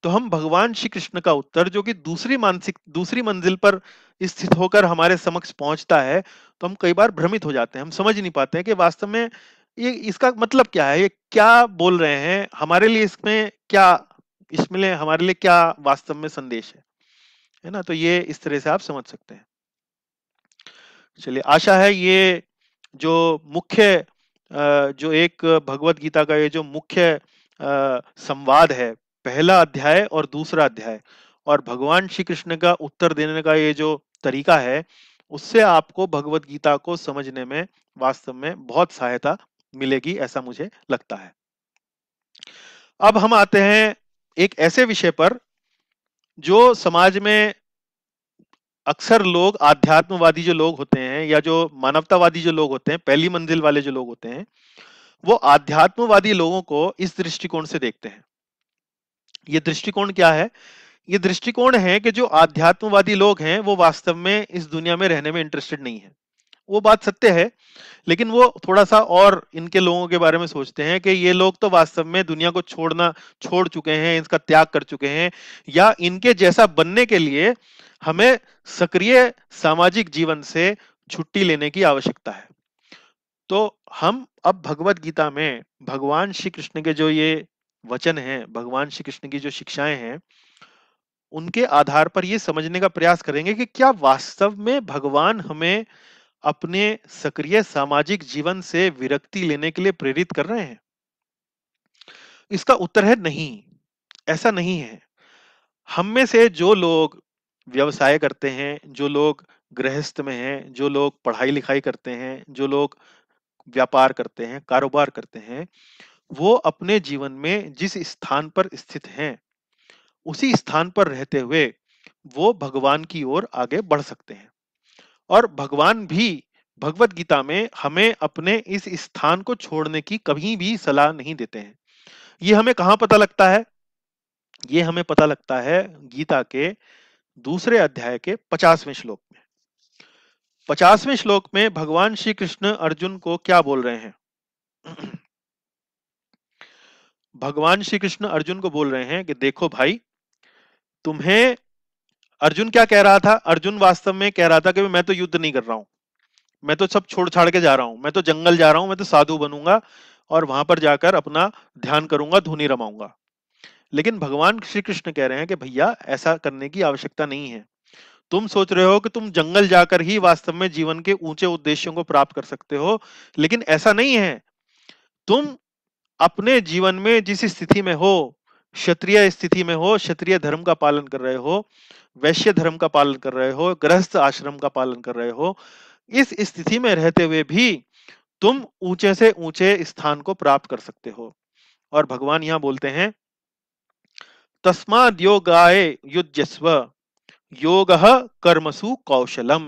तो हम भगवान श्री कृष्ण का उत्तर, जो कि दूसरी मंजिल पर स्थित होकर हमारे समक्ष पहुंचता है, तो हम कई बार भ्रमित हो जाते हैं। हम समझ नहीं पाते हैं कि वास्तव में ये इसका मतलब क्या है, ये क्या बोल रहे हैं हमारे लिए, इसमें हमारे लिए क्या वास्तव में संदेश है ना? तो ये इस तरह से आप समझ सकते हैं। चलिए, आशा है ये जो मुख्य जो एक भगवत गीता का ये जो मुख्य संवाद है, पहला अध्याय और दूसरा अध्याय, और भगवान श्री कृष्ण का उत्तर देने का ये जो तरीका है, उससे आपको भगवत गीता को समझने में वास्तव में बहुत सहायता मिलेगी, ऐसा मुझे लगता है। अब हम आते हैं एक ऐसे विषय पर जो समाज में अक्सर लोग, आध्यात्मवादी जो लोग होते हैं या जो मानवतावादी जो लोग होते हैं, पहली मंजिल वाले जो लोग होते हैं, वो आध्यात्मवादी लोगों को इस दृष्टिकोण से देखते हैं। ये दृष्टिकोण क्या है? ये दृष्टिकोण है कि जो आध्यात्मवादी लोग हैं वो वास्तव में इस दुनिया में रहने में इंटरेस्टेड नहीं है। वो बात सत्य है, लेकिन वो थोड़ा सा और इनके लोगों के बारे में सोचते हैं कि ये लोग तो वास्तव में दुनिया को छोड़ चुके हैं, इसका त्याग कर चुके हैं, या इनके जैसा बनने के लिए हमें सक्रिय सामाजिक जीवन से छुट्टी लेने की आवश्यकता है। तो हम अब भगवत गीता में भगवान श्री कृष्ण के जो ये वचन हैं, भगवान श्री कृष्ण की जो शिक्षाएं हैं, उनके आधार पर ये समझने का प्रयास करेंगे कि क्या वास्तव में भगवान हमें अपने सक्रिय सामाजिक जीवन से विरक्ति लेने के लिए प्रेरित कर रहे हैं। इसका उत्तर है नहीं, ऐसा नहीं है। हम में से जो लोग व्यवसाय करते हैं, जो लोग गृहस्थ में हैं, जो लोग पढ़ाई लिखाई करते हैं, जो लोग व्यापार करते हैं, कारोबार करते हैं, वो अपने जीवन में जिस स्थान पर स्थित हैं, उसी स्थान पर रहते हुए वो भगवान की ओर आगे बढ़ सकते हैं। और भगवान भी भगवत गीता में हमें अपने इस स्थान को छोड़ने की कभी भी सलाह नहीं देते हैं। ये हमें कहां पता लगता है? ये हमें पता लगता है गीता के दूसरे अध्याय के 50वें श्लोक में। 50वें श्लोक में भगवान श्री कृष्ण अर्जुन को क्या बोल रहे हैं? भगवान श्री कृष्ण अर्जुन को बोल रहे हैं कि देखो भाई, तुम्हें, अर्जुन क्या कह रहा था? अर्जुन वास्तव में कह रहा था कि मैं तो युद्ध नहीं कर रहा हूं, मैं तो सब छोड़ छाड़ के जा रहा हूं, मैं तो जंगल जा रहा हूं, मैं तो साधु बनूंगा और वहां पर जाकर अपना ध्यान करूंगा, धुनी रमाऊंगा। लेकिन भगवान श्री कृष्ण कह रहे हैं कि भैया, ऐसा करने की आवश्यकता नहीं है। तुम सोच रहे हो कि तुम जंगल जाकर ही वास्तव में जीवन के ऊंचे उद्देश्यों को प्राप्त कर सकते हो, लेकिन ऐसा नहीं है। तुम अपने जीवन में जिस स्थिति में हो, क्षत्रिय स्थिति में हो, क्षत्रिय धर्म का पालन कर रहे हो, वैश्य धर्म का पालन कर रहे हो, गृहस्थ आश्रम का पालन कर रहे हो, इस स्थिति में रहते हुए भी तुम ऊंचे से ऊंचे स्थान को प्राप्त कर सकते हो। और भगवान यहां बोलते हैं, तस्माद् योगाय युज्यस्व योगः कर्मसु कौशलम।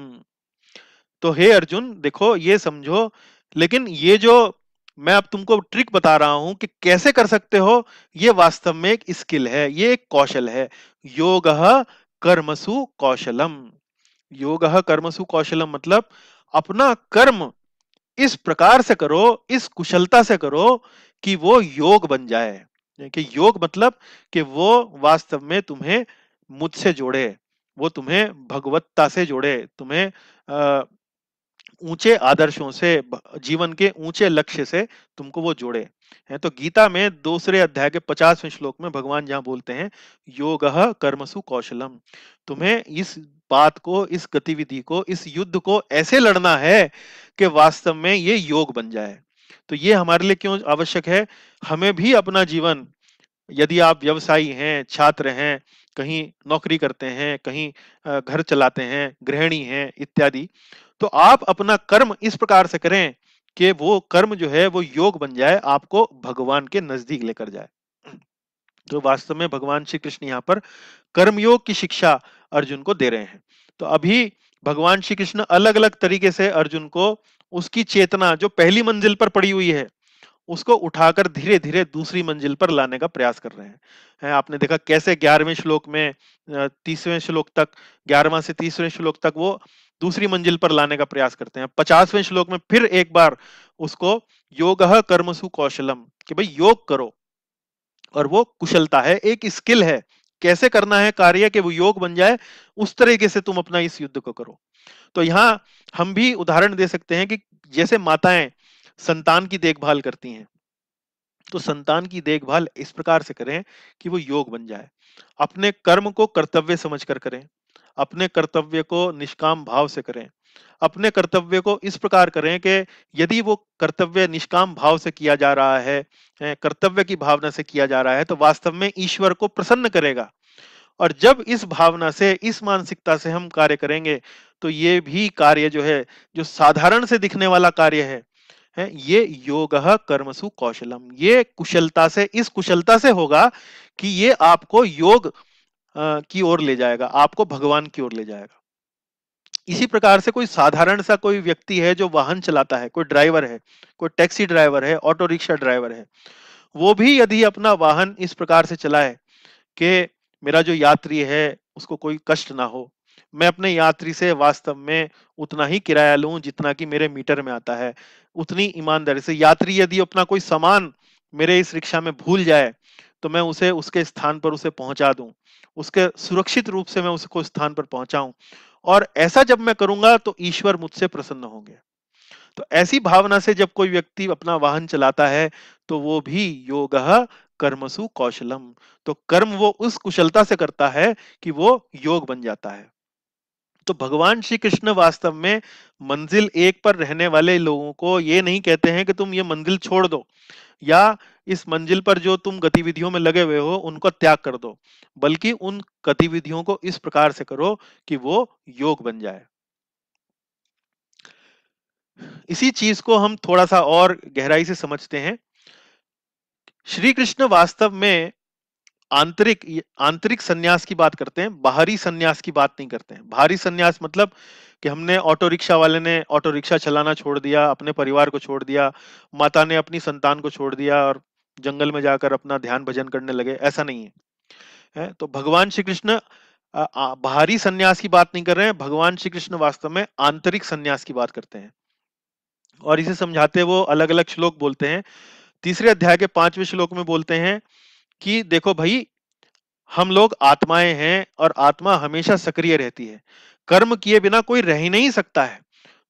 तो हे अर्जुन, देखो ये समझो, लेकिन ये जो मैं अब तुमको ट्रिक बता रहा हूं कि कैसे कर सकते हो, ये वास्तव में एक स्किल है, ये एक कौशल है। योगः कर्मसु कौशलम। योगः कर्मसु कौशलम मतलब अपना कर्म इस प्रकार से करो, इस कुशलता से करो कि वो योग बन जाए। कि योग मतलब कि वो वास्तव में तुम्हें मुझसे जोड़े, वो तुम्हें भगवत्ता से जोड़े, तुम्हें ऊंचे आदर्शों से, जीवन के ऊंचे लक्ष्य से तुमको वो जोड़े हैं। तो गीता में दूसरे अध्याय के 50वें श्लोक में भगवान जहां बोलते हैं, योगः कर्मसु कौशलम, तुम्हें इस बात को, इस गतिविधि को, इस युद्ध को ऐसे लड़ना है कि वास्तव में ये योग बन जाए। तो ये हमारे लिए क्यों आवश्यक है? हमें भी अपना जीवन, यदि आप व्यवसायी हैं, छात्र हैं, कहीं नौकरी करते हैं, कहीं घर चलाते हैं, गृहिणी हैं इत्यादि, तो आप अपना कर्म इस प्रकार से करें कि वो कर्म जो है वो योग बन जाए, आपको भगवान के नजदीक लेकर जाए। तो वास्तव में भगवान श्री कृष्ण यहाँ पर कर्मयोग की शिक्षा अर्जुन को दे रहे हैं। तो अभी भगवान श्री कृष्ण अलग अलग तरीके से अर्जुन को उसकी चेतना जो पहली मंजिल पर पड़ी हुई है उसको उठाकर धीरे धीरे दूसरी मंजिल पर लाने का प्रयास कर रहे हैं। आपने देखा कैसे 11वें श्लोक में 30वें श्लोक तक, 11वां से 30वें श्लोक तक वो दूसरी मंजिल पर लाने का प्रयास करते हैं। 50वें श्लोक में फिर एक बार उसको योगः कर्मसु कौशलम, कि भाई योग करो, और वो कुशलता है, एक स्किल है, कैसे करना है कार्य कि वो योग बन जाए, उस तरीके से तुम अपना इस युद्ध को करो। तो यहां हम भी उदाहरण दे सकते हैं कि जैसे माताएं संतान की देखभाल करती हैं, तो संतान की देखभाल इस प्रकार से करें कि वो योग बन जाए। अपने कर्म को कर्तव्य समझकर करें, अपने कर्तव्य को निष्काम भाव से करें, अपने कर्तव्य को इस प्रकार करें कि यदि वो कर्तव्य निष्काम भाव से किया जा रहा है, कर्तव्य की भावना से किया जा रहा है, तो वास्तव में ईश्वर को प्रसन्न करेगा। और जब इस भावना से, इस मानसिकता से हम कार्य करेंगे, तो ये भी कार्य जो है, जो साधारण से दिखने वाला कार्य है, ये योगः कर्मसु कौशलम, ये कुशलता से, इस कुशलता से होगा कि ये आपको योग की ओर ले जाएगा, आपको भगवान की ओर ले जाएगा। इसी प्रकार से कोई साधारण सा कोई व्यक्ति है जो वाहन चलाता है, कोई ड्राइवर है, कोई टैक्सी ड्राइवर है, ऑटो रिक्शा ड्राइवर है, वो भी यदि अपना वाहन इस प्रकार से चलाए कि मेरा जो यात्री है उसको कोई कष्ट ना हो, मैं अपने यात्री से वास्तव में उतना ही किराया लूं जितना कि मेरे मीटर में आता है, उतनी ईमानदारी से, यात्री यदि अपना कोई सामान मेरे इस रिक्शा में भूल जाए तो मैं उसे उसके स्थान पर उसे पहुंचा दूं, उसके सुरक्षित रूप से मैं उसको स्थान पर पहुंचाऊं, और ऐसा जब मैं करूंगा तो ईश्वर मुझसे प्रसन्न होंगे। तो ऐसी भावना से जब कोई व्यक्ति अपना वाहन चलाता है, तो वो भी योगः कर्मसु कौशलम, तो कर्म वो उस कुशलता से करता है कि वो योग बन जाता है। तो भगवान श्री कृष्ण वास्तव में मंजिल एक पर रहने वाले लोगों को ये नहीं कहते हैं कि तुम ये मंजिल छोड़ दो, या इस मंजिल पर जो तुम गतिविधियों में लगे हुए हो उनको त्याग कर दो, बल्कि उन गतिविधियों को इस प्रकार से करो कि वो योग बन जाए। इसी चीज को हम थोड़ा सा और गहराई से समझते हैं। श्री कृष्ण वास्तव में आंतरिक आंतरिक सन्यास की बात करते हैं, बाहरी सन्यास की बात नहीं करते हैं। बाहरी सन्यास मतलब कि हमने, ऑटो रिक्शा वाले ने ऑटो रिक्शा चलाना छोड़ दिया, अपने परिवार को छोड़ दिया, माता ने अपनी संतान को छोड़ दिया और जंगल में जाकर अपना ध्यान भजन करने लगे, ऐसा नहीं है। तो भगवान श्री कृष्ण बाहरी सन्यास की बात नहीं कर रहे हैं, भगवान श्री कृष्ण वास्तव में आंतरिक सन्यास की बात करते हैं। और इसे समझाते वो अलग अलग श्लोक बोलते हैं। तीसरे अध्याय के 5वें श्लोक में बोलते हैं कि देखो भाई, हम लोग आत्माएं हैं और आत्मा हमेशा सक्रिय रहती है, कर्म किए बिना कोई रह ही नहीं सकता है।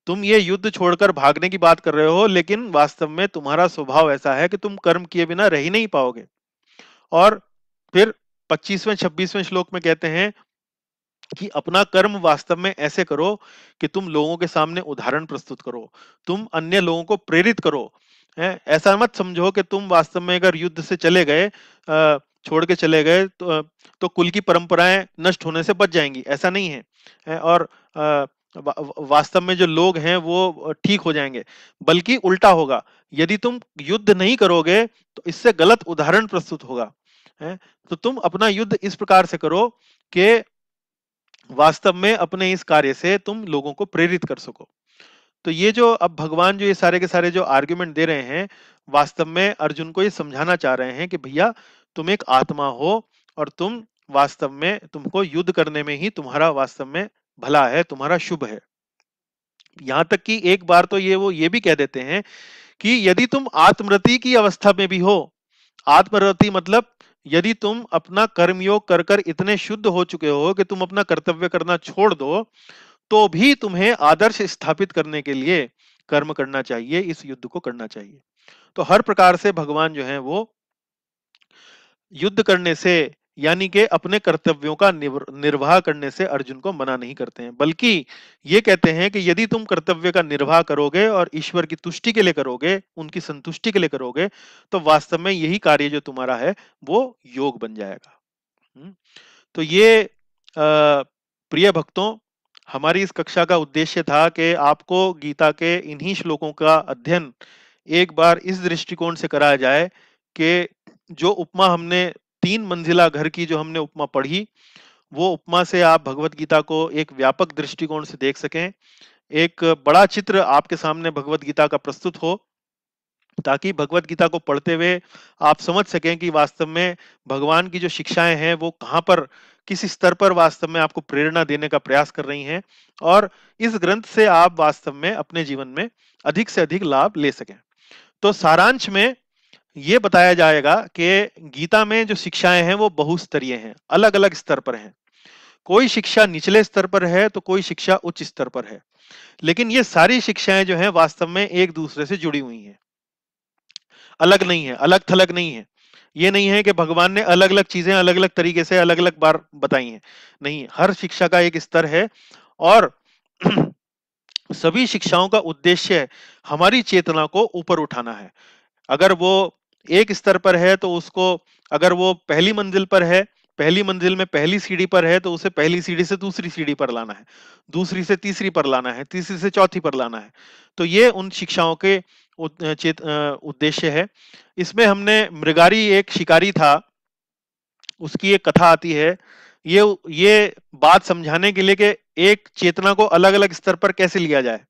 तुम ये युद्ध छोड़कर भागने की बात कर रहे हो, लेकिन वास्तव में तुम्हारा स्वभाव ऐसा है कि तुम कर्म किए बिना रह ही नहीं पाओगे। और फिर 25वें 26वें श्लोक में कहते हैं कि अपना कर्म वास्तव में ऐसे करो कि तुम लोगों के सामने उदाहरण प्रस्तुत करो, तुम अन्य लोगों को प्रेरित करो। है, ऐसा मत समझो कि तुम वास्तव में अगर युद्ध से चले गए, छोड़ के चले गए तो कुल की परंपराएं नष्ट होने से बच जाएंगी, ऐसा नहीं है। और वास्तव में जो लोग हैं वो ठीक हो जाएंगे, बल्कि उल्टा होगा। यदि तुम युद्ध नहीं करोगे तो इससे गलत उदाहरण प्रस्तुत होगा। है, तो तुम अपना युद्ध इस प्रकार से करो कि वास्तव में अपने इस कार्य से तुम लोगों को प्रेरित कर सको। तो ये जो अब भगवान जो ये सारे के सारे जो आर्गुमेंट दे रहे हैं, वास्तव में अर्जुन को ये समझाना चाह रहे हैं कि भैया तुम एक आत्मा हो, और तुम वास्तव में तुमको युद्ध करने में ही तुम्हारा वास्तव में भला है, तुम्हारा शुभ है। यहां तक कि एक बार तो वो ये भी कह देते हैं कि यदि तुम आत्मरति की अवस्था में भी हो, आत्मरति मतलब यदि तुम अपना कर्मयोग कर कर इतने शुद्ध हो चुके हो कि तुम अपना कर्तव्य करना छोड़ दो, तो भी तुम्हें आदर्श स्थापित करने के लिए कर्म करना चाहिए, इस युद्ध को करना चाहिए। तो हर प्रकार से भगवान जो है वो युद्ध करने से, यानी कि अपने कर्तव्यों का निर्वाह करने से अर्जुन को मना नहीं करते हैं, बल्कि ये कहते हैं कि यदि तुम कर्तव्य का निर्वाह करोगे और ईश्वर की तुष्टि के लिए करोगे, उनकी संतुष्टि के लिए करोगे, तो वास्तव में यही कार्य जो तुम्हारा है वो योग बन जाएगा। तो ये प्रिय भक्तों, हमारी इस कक्षा का उद्देश्य था कि आपको गीता के इन्हीं श्लोकों का अध्ययन एक बार इस दृष्टिकोण से कराया जाए कि जो उपमा हमने 3 मंजिला घर की जो हमने उपमा पढ़ी, वो उपमा से आप भगवत गीता को एक व्यापक दृष्टिकोण से देख सकें, एक बड़ा चित्र आपके सामने भगवत गीता का प्रस्तुत हो, ताकि भगवत गीता को पढ़ते हुए आप समझ सकें कि वास्तव में भगवान की जो शिक्षाएं हैं वो कहाँ पर, किस स्तर पर वास्तव में आपको प्रेरणा देने का प्रयास कर रही हैं, और इस ग्रंथ से आप वास्तव में अपने जीवन में अधिक से अधिक लाभ ले सकें। तो सारांश में ये बताया जाएगा कि गीता में जो शिक्षाएं हैं वो बहुस्तरीय हैं, अलग अलग स्तर पर हैं। कोई शिक्षा निचले स्तर पर है तो कोई शिक्षा उच्च स्तर पर है, लेकिन ये सारी शिक्षाएं जो हैं वास्तव में एक दूसरे से जुड़ी हुई हैं, अलग नहीं है, अलग थलग नहीं है। ये नहीं है कि भगवान ने अलग अलग चीजें अलग अलग तरीके से अलग अलग बार बताई हैं, नहीं, हर शिक्षा का एक स्तर है। और सभी शिक्षाओं का उद्देश्य हमारी चेतना को ऊपर उठाना है। अगर वो एक स्तर पर है तो उसको, अगर वो पहली मंजिल पर है, पहली मंजिल में पहली सीढ़ी पर है, तो उसे पहली सीढ़ी से दूसरी सीढ़ी पर लाना है, दूसरी से तीसरी पर लाना है, तीसरी से चौथी पर लाना है। तो ये उन शिक्षाओं के उद्देश्य है। इसमें हमने मृगारी एक शिकारी था, उसकी एक कथा आती है, ये बात समझाने के लिए कि एक चेतना को अलग अलग स्तर पर कैसे लिया जाए।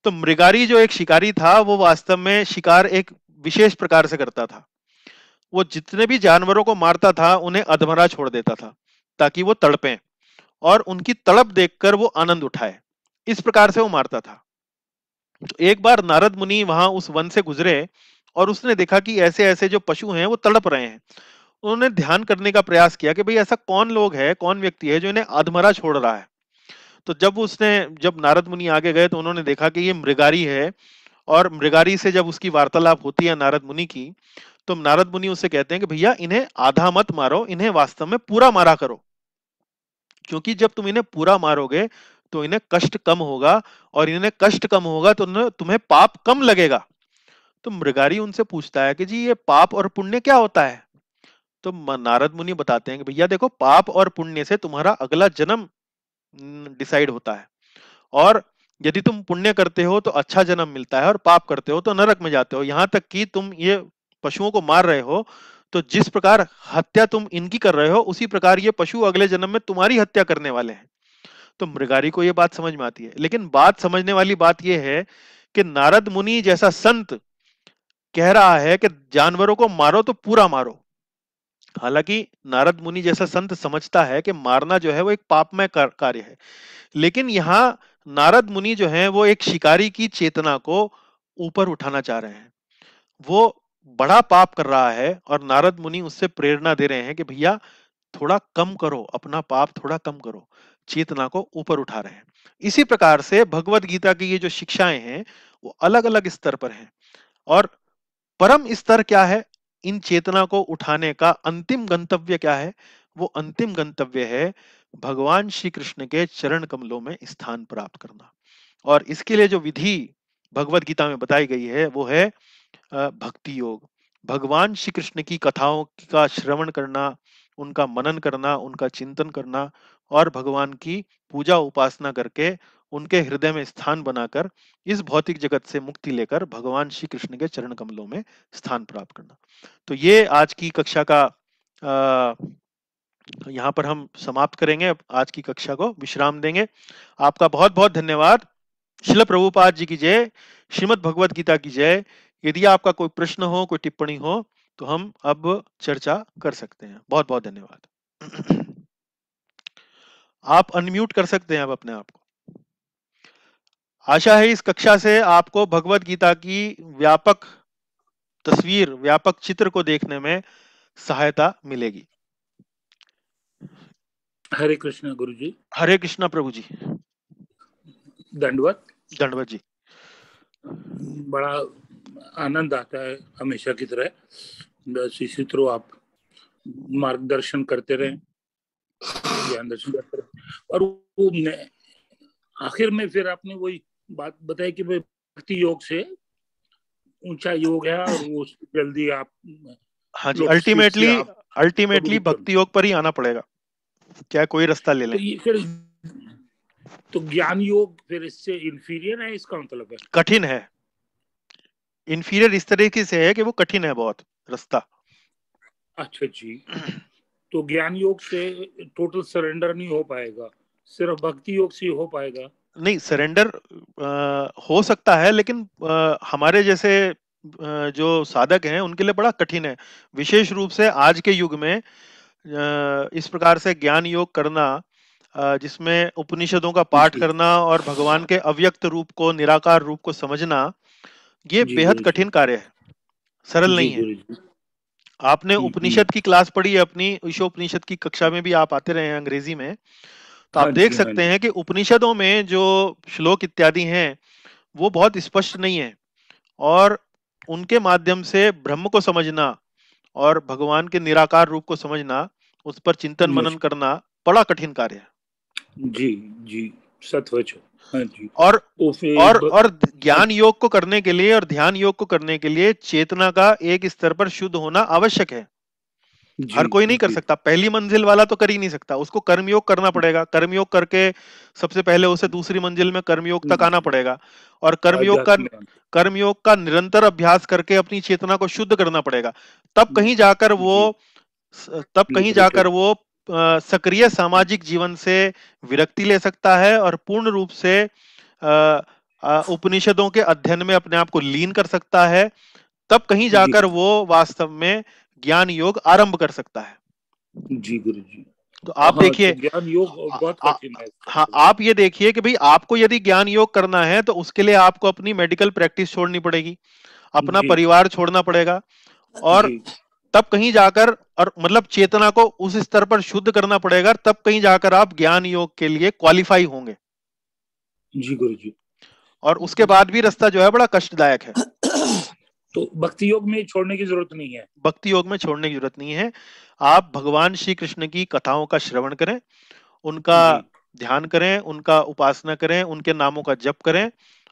तो मृगारी जो एक शिकारी था वो वास्तव में शिकार एक विशेष प्रकार से करता था। वो जितने भी जानवरों को मारता था उन्हें अधमरा छोड़ देता था, ताकि वो तड़पें और उनकी तड़प देखकर वो आनंद उठाए, इस प्रकार से वो मारता था। तो एक बार नारद मुनि वहां उस वन से गुजरे और उसने देखा कि ऐसे ऐसे जो पशु हैं वो तड़प रहे हैं। उन्होंने ध्यान करने का प्रयास किया कि भाई ऐसा कौन लोग है, कौन व्यक्ति है जो इन्हें अधमरा छोड़ रहा है। तो जब नारद मुनि आगे गए तो उन्होंने देखा कि ये मृगारी है, और मृगारी से जब उसकी वार्तालाप होती है नारद मुनि की, तो नारद मुनि उससे कहते हैं कि भैया इन्हें आधा मत मारो, इन्हें वास्तव में पूरा मारा करो, क्योंकि जब तुम इन्हें पूरा मारोगे तो इन्हें कष्ट कम होगा, और इन्हें कष्ट कम होगा तो तुम्हें पाप कम लगेगा। तो मृगारी उनसे पूछता है कि जी ये पाप और पुण्य क्या होता है। तो नारद मुनि बताते हैं कि भैया देखो, पाप और पुण्य से तुम्हारा अगला जन्म डिसाइड होता है, और यदि तुम पुण्य करते हो तो अच्छा जन्म मिलता है, और पाप करते हो तो नरक में जाते हो। यहाँ तक कि तुम ये पशुओं को मार रहे हो, तो जिस प्रकार हत्या तुम इनकी कर रहे हो उसी प्रकार ये पशु अगले जन्म में तुम्हारी हत्या करने वाले हैं। तो मृगारी को ये बात समझ में आती है, लेकिन बात समझने वाली बात यह है कि नारद मुनि जैसा संत कह रहा है कि जानवरों को मारो तो पूरा मारो। हालांकि नारद मुनि जैसा संत समझता है कि मारना जो है वो एक पापमय कार्य है, लेकिन यहाँ नारद मुनि जो हैं वो एक शिकारी की चेतना को ऊपर उठाना चाह रहे हैं। वो बड़ा पाप कर रहा है और नारद मुनि उससे प्रेरणा दे रहे हैं कि भैया थोड़ा कम करो, अपना पाप थोड़ा कम करो, चेतना को ऊपर उठा रहे हैं। इसी प्रकार से भगवत गीता की ये जो शिक्षाएं हैं वो अलग अलग स्तर पर हैं, और परम स्तर क्या है, इन चेतना को उठाने का अंतिम गंतव्य क्या है, वो अंतिम गंतव्य है भगवान श्री कृष्ण के चरण कमलों में स्थान प्राप्त करना। और इसके लिए जो विधि भगवत गीता में बताई गई है वो है भक्ति योग। भगवान श्री कृष्ण की कथाओं का श्रवण करना, उनका मनन करना, उनका चिंतन करना और भगवान की पूजा उपासना करके उनके हृदय में स्थान बनाकर इस भौतिक जगत से मुक्ति लेकर भगवान श्री कृष्ण के चरण कमलों में स्थान प्राप्त करना। तो ये आज की कक्षा का यहाँ पर हम समाप्त करेंगे। आज की कक्षा को विश्राम देंगे। आपका बहुत बहुत धन्यवाद। श्रील प्रभुपाद जी की जय। श्रीमद् भगवत गीता की जय। यदि आपका कोई प्रश्न हो, कोई टिप्पणी हो तो हम अब चर्चा कर सकते हैं। बहुत बहुत धन्यवाद। आप अनम्यूट कर सकते हैं अब अपने आप को। आशा है इस कक्षा से आपको भगवत गीता की व्यापक तस्वीर, व्यापक चित्र को देखने में सहायता मिलेगी। हरे कृष्णा गुरु जी। हरे कृष्णा प्रभु जी। दंडवत। दंडवत जी। बड़ा आनंद आता है हमेशा की तरह, बस इसी तरह आप मार्गदर्शन करते रहें, ज्ञान दर्शन करते रहें। और वो आखिर में फिर आपने वही बात बताई कि भक्ति योग से ऊंचा योग है और वो जल्दी आप, हाँ जी, अल्टीमेटली भक्ति योग पर ही आना पड़ेगा, क्या कोई रास्ता ले लें। तो ये फिर तो ज्ञान योग फिर इससे इंफीरियर है, इसका मतलब है कठिन है। इंफीरियर इस तरीके से है कि वो कठिन है बहुत रास्ता। अच्छा जी। तो ज्ञान योग से टोटल सरेंडर नहीं हो पाएगा, सिर्फ भक्ति योग से हो पाएगा? नहीं, सरेंडर हो सकता है, लेकिन हमारे जैसे जो साधक हैं उनके लिए बड़ा कठिन है। विशेष रूप से आज के युग में इस प्रकार से ज्ञान योग करना, जिसमें उपनिषदों का पाठ करना और भगवान के अव्यक्त रूप को, निराकार रूप को समझना, ये बेहद कठिन कार्य है, सरल नहीं है। आपने उपनिषद की क्लास पढ़ी है अपनी, ईशोपनिषद की कक्षा में भी आप आते रहे हैं अंग्रेजी में, तो आप देख सकते हैं कि उपनिषदों में जो श्लोक इत्यादि हैं वो बहुत स्पष्ट नहीं है, और उनके माध्यम से ब्रह्म को समझना और भगवान के निराकार रूप को समझना, उस पर चिंतन मनन करना बड़ा कठिन कार्य है। जी जी, सचमुच। हाँ जी। और ज्ञान योग को करने के लिए और ध्यान योग को करने के लिए चेतना का एक स्तर पर शुद्ध होना आवश्यक है। हर कोई नहीं कर सकता, पहली मंजिल वाला तो कर ही नहीं सकता, उसको कर्मयोग करना पड़ेगा। कर्मयोग करके सबसे पहले उसे दूसरी मंजिल में कर्मयोग तक आना पड़ेगा, और कर्मयोग का निरंतर अभ्यास करके अपनी चेतना को शुद्ध करना पड़ेगा। तब कहीं जाकर वो सक्रिय सामाजिक जीवन से विरक्ति ले सकता है और पूर्ण रूप से उपनिषदों के अध्ययन में अपने आप को लीन कर सकता है। तब कहीं जाकर वो वास्तव में ज्ञान योग आरंभ कर सकता है। जी गुरु जी। तो आप देखिए, ज्ञान योग बहुत कठिन है। हाँ, आप ये देखिए कि भाई आपको यदि ज्ञान योग करना है तो उसके लिए आपको अपनी मेडिकल प्रैक्टिस छोड़नी पड़ेगी, अपना परिवार छोड़ना पड़ेगा, और तब कहीं जाकर, और मतलब चेतना को उस स्तर पर शुद्ध करना पड़ेगा, तब कहीं जाकर आप ज्ञान योग के लिए क्वालिफाई होंगे। जी गुरु जी। और उसके बाद भी रास्ता जो है बड़ा कष्टदायक है। तो भक्ति योग में छोड़ने की जरूरत नहीं है? भक्ति योग में छोड़ने की जरूरत नहीं है। आप भगवान श्री कृष्ण की कथाओं का श्रवण करें, उनका ध्यान करें, उनका उपासना करें, उनके नामों का जप करें,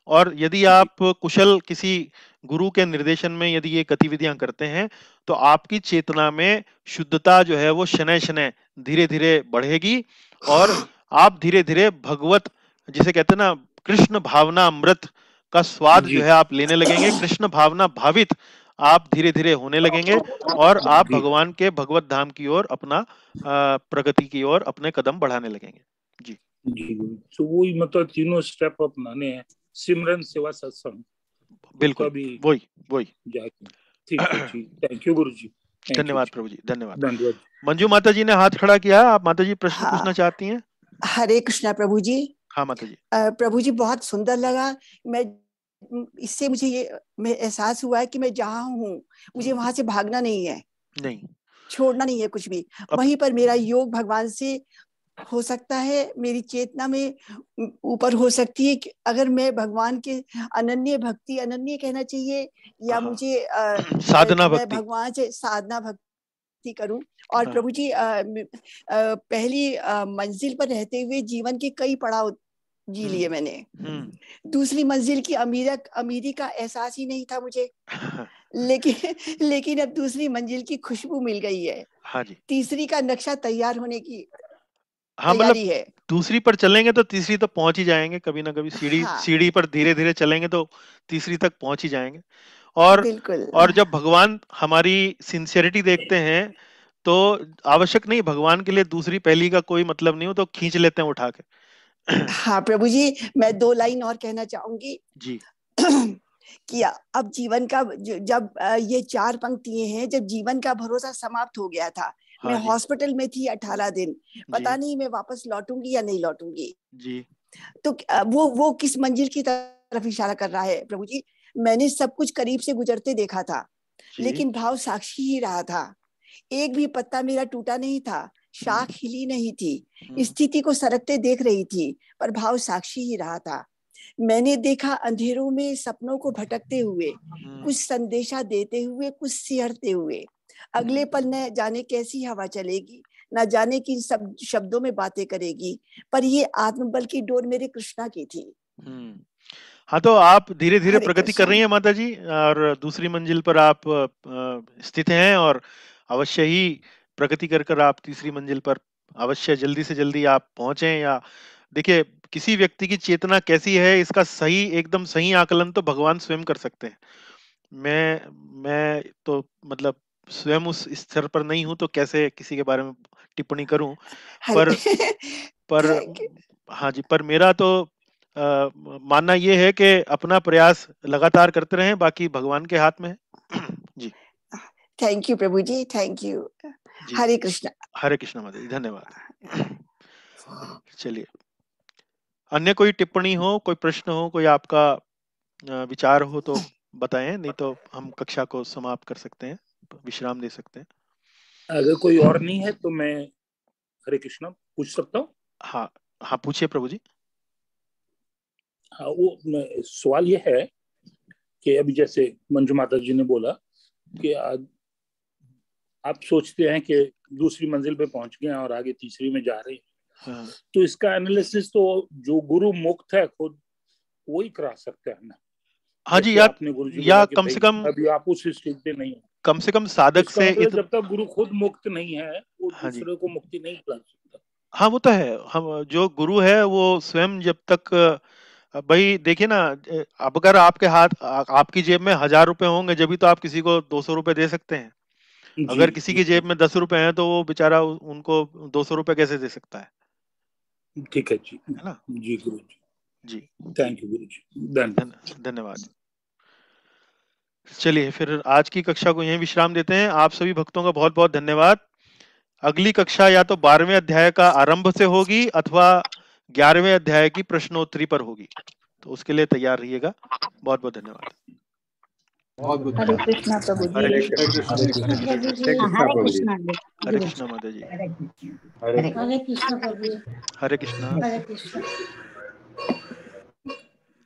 और यदि आप कुशल किसी गुरु के निर्देशन में यदि ये गतिविधियां करते हैं तो आपकी चेतना में शुद्धता जो है वो शनय शनय धीरे धीरे बढ़ेगी, और आप धीरे धीरे भगवत, जिसे कहते हैं ना, कृष्ण भावना अमृत का स्वाद जो है आप लेने लगेंगे। कृष्ण भावना भावित आप धीरे धीरे होने लगेंगे, और आप भगवान के भगवत धाम की ओर, अपना प्रगति की ओर अपने कदम बढ़ाने लगेंगे। जी जी। तो वही मतलब तीनों स्टेप अपनाने हैं, सिमरन, सेवा, सत्संग। बिल्कुल, वही। ठीक है जी। थैंक यू गुरु जी। धन्यवाद प्रभु जी, धन्यवाद। मंजू माता जी ने हाथ खड़ा किया, आप माता जी प्रश्न पूछना चाहती हैं? हरे कृष्णा प्रभु जी। हाँ माता जी। प्रभु जी बहुत सुंदर लगा। मैं इससे मुझे ये मैं एहसास हुआ है कि मैं जहाँ हूँ मुझे वहां से भागना नहीं है, नहीं छोड़ना नहीं है कुछ भी। वहीं पर मेरा योग भगवान से हो सकता है, मेरी चेतना में ऊपर हो सकती है कि अगर मैं भगवान के अनन्य भक्ति, अनन्य कहना चाहिए, या मुझे साधना मैं भगवान से साधना भक्ति करूं। और प्रभु जी पहली मंजिल पर रहते हुए जीवन के कई पड़ाव जी लिए मैंने। दूसरी मंजिल की अमीरी का एहसास ही नहीं था मुझे। लेकिन अब दूसरी मंजिल की खुशबू मिल गई है। हाँ जी, तीसरी का नक्शा तैयार होने की हाँ मतलब तैयारी है। दूसरी पर चलेंगे तो तीसरी तक पहुंच ही जाएंगे, कभी ना कभी सीढ़ी हाँ सीढ़ी पर धीरे धीरे चलेंगे तो तीसरी तक पहुंच ही जाएंगे। और बिल्कुल। और जब भगवान हमारी सिंसियरिटी देखते हैं तो आवश्यक नहीं, भगवान के लिए दूसरी पहली का कोई मतलब नहीं हो तो खींच लेते हैं उठा के। हाँ प्रभु जी, मैं 2 लाइन और कहना चाहूंगी जी कि अब जीवन का जब ये 4 पंक्तियां हैं, जब जीवन का भरोसा समाप्त हो गया था, मैं हाँ जी हॉस्पिटल में थी 18 दिन, जी पता नहीं मैं वापस लौटूंगी या नहीं लौटूंगी। जी तो वो किस मंजिल की तरफ इशारा कर रहा है प्रभु जी? मैंने सब कुछ करीब से गुजरते देखा था, जी। लेकिन भाव साक्षी ही रहा था। एक भी पत्ता मेरा टूटा नहीं था, हम्म, शाख हिली नहीं थी, हम्म, स्थिति को सरकते देख रही थी, पर भाव साक्षी ही रहा था। मैंने देखा अंधेरों में सपनों को भटकते हुए, हम्म, कुछ संदेशा देते हुए, कुछ सिहरते हुए। अगले पल न जाने कैसी हवा चलेगी, न जाने किन सब शब्दों में बातें करेगी, पर ये आत्मबल की डोर मेरे कृष्णा की थी। हम्म। हाँ तो आप धीरे धीरे हरे प्रगति कर कृष्णा। रही हैं माता जी, और दूसरी मंजिल पर आप स्थित हैं, और अवश्य ही प्रगति कर कर आप तीसरी मंजिल पर अवश्य जल्दी से जल्दी आप पहुंचे। या देखिए, किसी व्यक्ति की चेतना कैसी है इसका सही, एकदम सही आकलन तो भगवान स्वयं कर सकते हैं। मैं तो मतलब स्वयं उस स्तर पर नहीं हूं तो कैसे किसी के बारे में टिप्पणी करूं। हरे पर पर थैंक यू। हाँ जी, पर मेरा तो मानना ये है कि अपना प्रयास लगातार करते रहें, बाकी भगवान के हाथ में है। जी थैंक यू प्रभु जी, थैंक यू। जी। हरे कृष्णा। हरे कृष्ण माता जी, धन्यवाद। चलिए, अन्य कोई टिप्पणी हो, कोई प्रश्न हो, कोई आपका विचार हो तो बताएं, नहीं तो हम कक्षा को समाप्त कर सकते हैं, विश्राम दे सकते हैं। अगर कोई और नहीं है तो मैं हरे कृष्णा पूछ सकता हूँ। हाँ हाँ, पूछिए प्रभु जी। हाँ, वो सवाल ये है कि अभी जैसे मंजू माता जी ने बोला कि आप सोचते हैं कि दूसरी मंजिल पे पहुंच गए हैं और आगे तीसरी में जा रहे हैं, हाँ तो इसका एनालिसिस तो जो गुरु मुक्त है खुद वही करा सकता है ना। हाँ जी, जैसे आपने गुरु जी बोला या कि कम से भाई कम, अभी आप उस स्टेज पे नहीं हो, तो साधक इसका से मतलब जब तक गुरु खुद मुक्त नहीं है वो हाँ जी, दूसरे को मुक्ति नहीं दिला सकता। हाँ वो तो है। हम जो गुरु है वो स्वयं जब तक भाई देखिए ना, अब अगर आपके आपकी जेब में 1000 रुपए होंगे जब भी तो आप किसी को 200 रुपए दे सकते हैं। जी अगर किसी की जेब में 10 रुपए हैं तो वो बेचारा उनको 200 रुपए कैसे दे सकता ठीक है जी। है ना। जी गुरु जी, जी, थैंक यू गुरु जी, धन्यवाद। धन्यवाद। चलिए फिर आज की कक्षा को यहीं विश्राम देते हैं। आप सभी भक्तों का बहुत बहुत धन्यवाद। अगली कक्षा या तो 12वें अध्याय का आरंभ से होगी अथवा 11वें अध्याय की प्रश्नोत्तरी पर होगी, तो उसके लिए तैयार रहिएगा। बहुत बहुत धन्यवाद। बहुत बहुत हरे धन्यवाद। कृष्णा प्रभु जी। हरे कृष्ण, हरे कृष्ण, हरे हरे कृष्ण, कृष्ण, हरे कृष्ण, हरे कृष्ण, हरे कृष्ण माता जी, हरे कृष्ण। हरे कृष्ण प्रभु जी। हरे कृष्ण, हरे कृष्ण।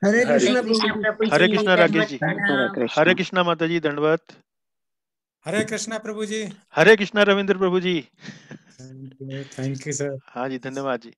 हरे हरे कृष्णा हरे कृष्ण प्रभु प्रभु हरे जी, कृष्ण राकेश दंडवत जी, हरे प्रणाम। हरे कृष्णा। कृष्ण माता जी, दंडवत। हरे कृष्णा प्रभु जी। हरे कृष्ण रविंद्र प्रभु जी। Thank you sir. हाँ जी, धन्यवाद जी।